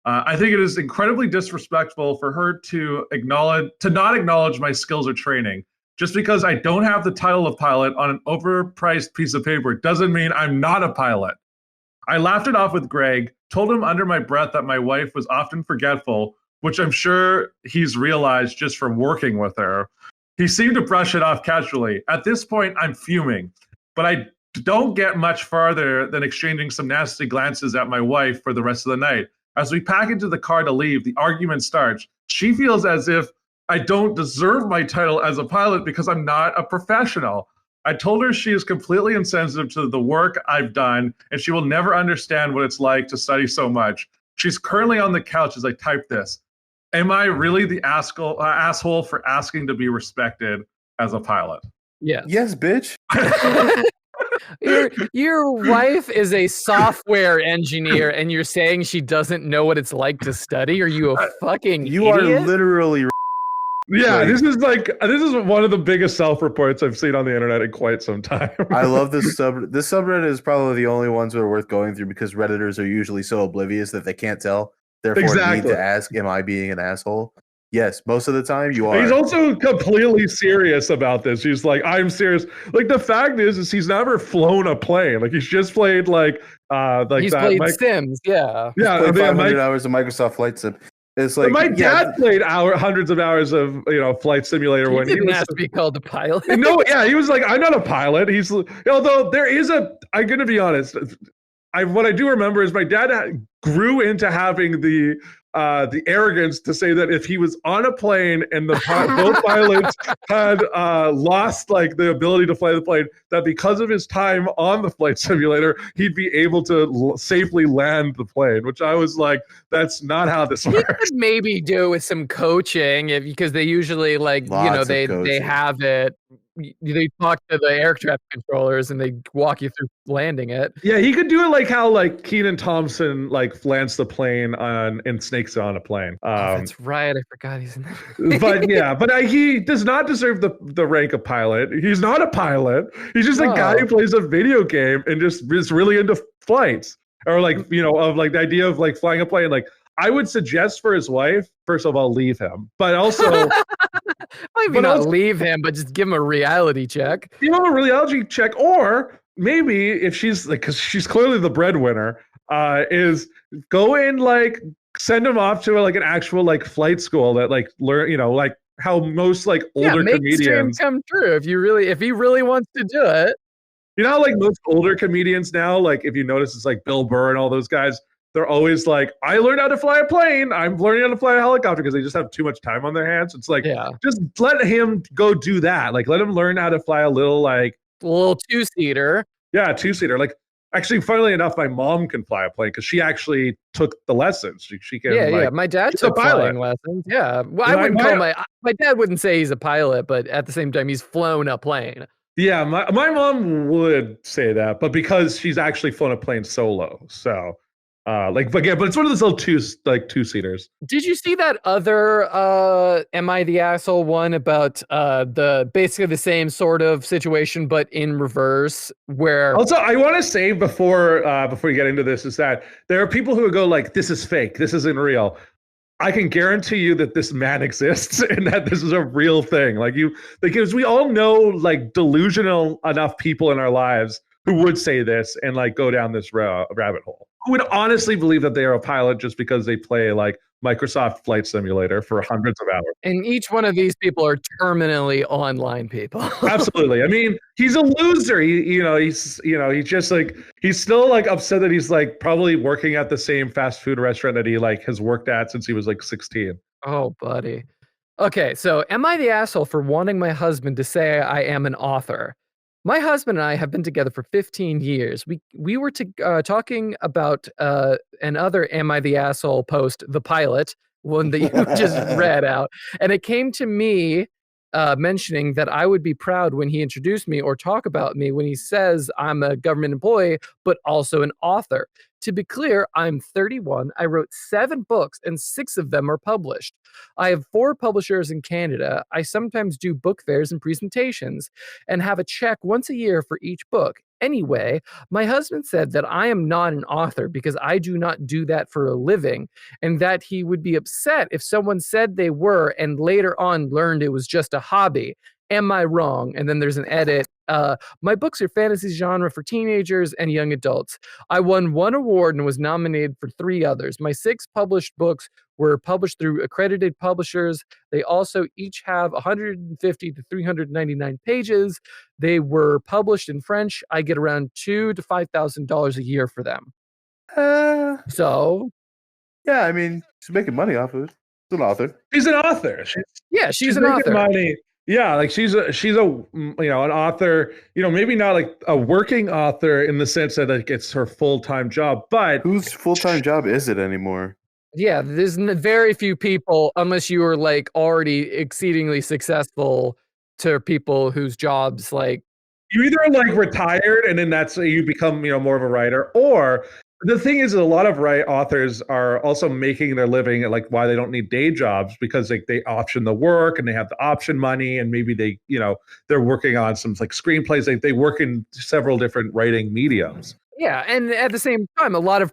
I think it is incredibly disrespectful for her to not acknowledge my skills or training. Just because I don't have the title of pilot on an overpriced piece of paper doesn't mean I'm not a pilot. I laughed it off with Greg, told him under my breath that my wife was often forgetful, which I'm sure he's realized just from working with her. He seemed to brush it off casually. At this point, I'm fuming, but I don't get much farther than exchanging some nasty glances at my wife for the rest of the night. As we pack into the car to leave, the argument starts. She feels as if I don't deserve my title as a pilot because I'm not a professional. I told her she is completely insensitive to the work I've done, and she will never understand what it's like to study so much. She's currently on the couch as I type this. Am I really the asshole for asking to be respected as a pilot? Yes. Yes, bitch. Your wife is a software engineer, and you're saying she doesn't know what it's like to study? Are you a fucking You idiot? are literally. Yeah, this is one of the biggest self-reports I've seen on the internet in quite some time. I love this subreddit. This subreddit is probably the only ones that are worth going through because Redditors are usually so oblivious that they can't tell. Therefore, Exactly. need to ask, am I being an asshole? Yes, most of the time you are. He's also completely serious about this. He's like, I'm serious. Like, the fact is he's never flown a plane. Like, he's just played like He's that. played Sims, yeah. Yeah, Played 500 hours of Microsoft Flight Sim. It's like my dad played hundreds of hours of flight simulator when He he was asked to be called a pilot. No, yeah, he was like, I'm not a pilot. He's although there is I'm gonna be honest. What I do remember is my dad grew into having the arrogance to say that if he was on a plane and both pilots had lost like the ability to fly the plane, that because of his time on the flight simulator, he'd be able to safely land the plane. Which I was like, that's not how this works. He could maybe do it with some coaching because they usually they have it. They talk to the air traffic controllers and they walk you through landing it. Yeah, he could do it like how like Kenan Thompson like lands the plane and snakes on a plane. That's right. I forgot he's in that. but he does not deserve the rank of pilot. He's not a pilot. He's just a guy who plays a video game and just is really into flights or like of like the idea of like flying a plane. Like I would suggest for his wife, first of all, leave him, but also. Maybe not leave him, but just give him a reality check. Give him a reality check, or maybe if she's like, because she's clearly the breadwinner, is go and like send him off to like an actual like flight school that like learn, like how most like older make comedians dreams come true. If he really wants to do it, how like most older comedians now, like if you notice, it's like Bill Burr and all those guys. They're always like, I learned how to fly a plane. I'm learning how to fly a helicopter because they just have too much time on their hands. It's like, just let him go do that. Like, let him learn how to fly a little 2-seater. Yeah, 2-seater. Like, Actually, funnily enough, my mom can fly a plane because she actually took the lessons. She can. Yeah. My dad she's a took pilot. flying lessons. Yeah. Well, I My- wouldn't my- call my dad wouldn't say he's a pilot, but at the same time, he's flown a plane. Yeah, my mom would say that, but because she's actually flown a plane solo, so but it's one of those little two-seaters. Did you see that other Am I the Asshole one about the basically the same sort of situation but in reverse where Also, I want to say before you get into this is that there are people who go like, this is fake, this isn't real. I can guarantee you that this man exists and that this is a real thing. Because we all know like delusional enough people in our lives who would say this and like go down this rabbit hole. Who would honestly believe that they are a pilot just because they play like Microsoft Flight Simulator for hundreds of hours. and each one of these people are terminally online people. Absolutely. I mean, he's a loser. He's just like, he's still like upset that he's like probably working at the same fast food restaurant that he like has worked at since he was like 16. Oh, buddy. Okay, so am I the asshole for wanting my husband to say I am an author? My husband and I have been together for 15 years. We were talking about another Am I the Asshole post, the pilot, one that you just read out. And it came to me mentioning that I would be proud when he introduced me or talk about me when he says I'm a government employee, but also an author. To be clear, I'm 31. I wrote 7 books and 6 of them are published. I have 4 publishers in Canada. I sometimes do book fairs and presentations and have a check once a year for each book. Anyway, my husband said that I am not an author because I do not do that for a living, and that he would be upset if someone said they were and later on learned it was just a hobby. Am I wrong? And then there's an edit. My books are fantasy genre for teenagers and young adults. I won 1 award and was nominated for 3 others. My 6 published books were published through accredited publishers. They also each have 150 to 399 pages. They were published in French. I get around $2,000 to $5,000 a year for them. So, yeah, I mean, she's making money off of it. She's an author. She's an author. She's an making author. money. Yeah, like she's an author, maybe not like a working author in the sense that like it's her full-time job, but whose full-time job is it anymore? Yeah, there's very few people, unless you are like already exceedingly successful, to people whose jobs like you either like retired and then that's you become more of a writer, or the thing is a lot of authors are also making their living at like why they don't need day jobs because like they option the work and they have the option money and maybe they they're working on some like screenplays. They work in several different writing mediums. Yeah, and at the same time, a lot of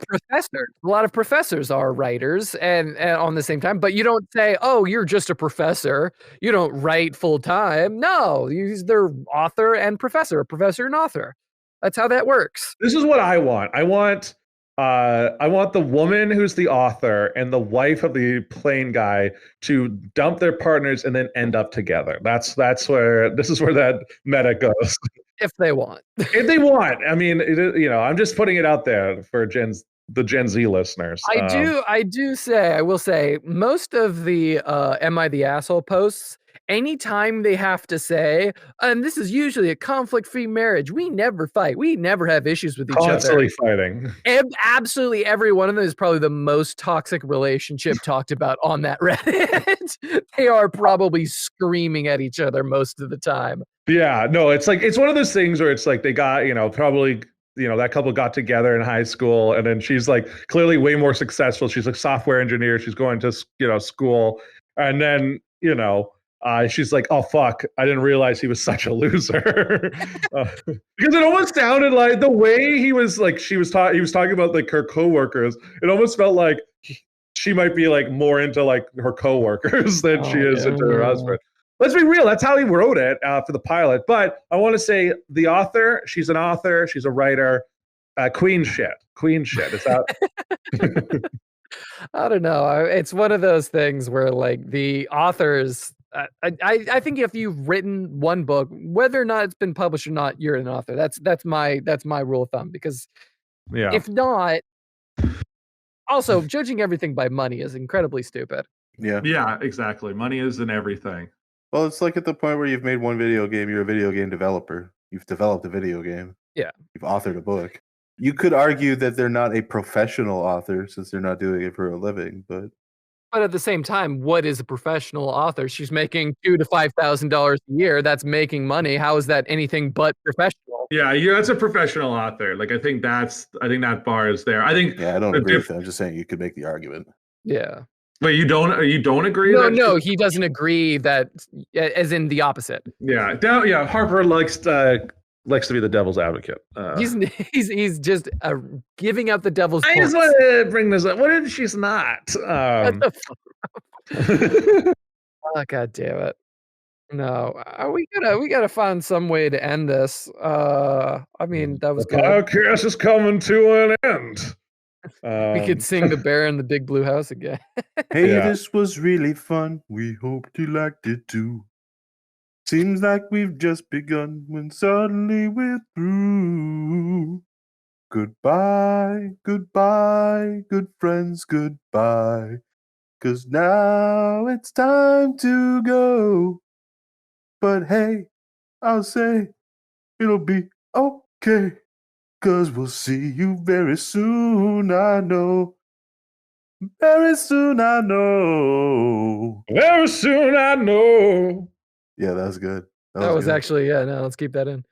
professors are writers, and on the same time. But you don't say, "Oh, you're just a professor. You don't write full time." No, they're author and professor, and author. That's how that works. This is what I want. I want the woman who's the author and the wife of the plane guy to dump their partners and then end up together. This is where that meta goes. If they want. If they want. I mean, I'm just putting it out there for the Gen Z listeners. I will say, most of the Am I the Asshole posts, anytime they have to say, and this is usually a conflict-free marriage, we never fight, we never have issues with each other. Constantly fighting. Absolutely every one of them is probably the most toxic relationship talked about on that Reddit. They are probably screaming at each other most of the time. Yeah, no, it's one of those things where it's like they got, probably, that couple got together in high school and then she's like clearly way more successful. She's a software engineer. She's going to, school. And then, she's like, oh, fuck, I didn't realize he was such a loser. Because it almost sounded like the way he was like, he was talking about like her coworkers. It almost felt like she might be like more into like her coworkers than she is into her husband. Let's be real. That's how he wrote it for the pilot. But I want to say the author, she's an author. She's a writer. Queen shit. Is that? I don't know. It's one of those things where like the authors, I think if you've written one book, whether or not it's been published or not, you're an author. That's my rule of thumb, because if not, also judging everything by money is incredibly stupid. Yeah, exactly. Money isn't everything. Well, it's like at the point where you've made one video game, you're a video game developer. You've developed a video game. Yeah. You've authored a book. You could argue that they're not a professional author since they're not doing it for a living, but at the same time, what is a professional author? She's making $2,000 to $5,000 a year. That's making money. How is that anything but professional? Yeah, that's a professional author. Like I think that bar is there. I think I don't agree with that. I'm just saying you could make the argument. Yeah. Wait, you don't agree? No, he doesn't agree that, as in the opposite. Yeah, Harper likes to be the devil's advocate. He's just giving out the devil's. I just want to bring this up. What if she's not? Oh, God damn it! No, we gotta find some way to end this. I mean, that was the good. podcast is coming to an end. We could sing "The Bear in the Big Blue House" again. Hey, this was really fun. We hoped you liked it too. Seems like we've just begun when suddenly we're through. Goodbye, goodbye, good friends, goodbye. 'Cause now it's time to go. But hey, I'll say it'll be okay. 'Cause we'll see you very soon, I know. Very soon, I know. Very soon, I know. Yeah, that was good. That was actually, no, let's keep that in.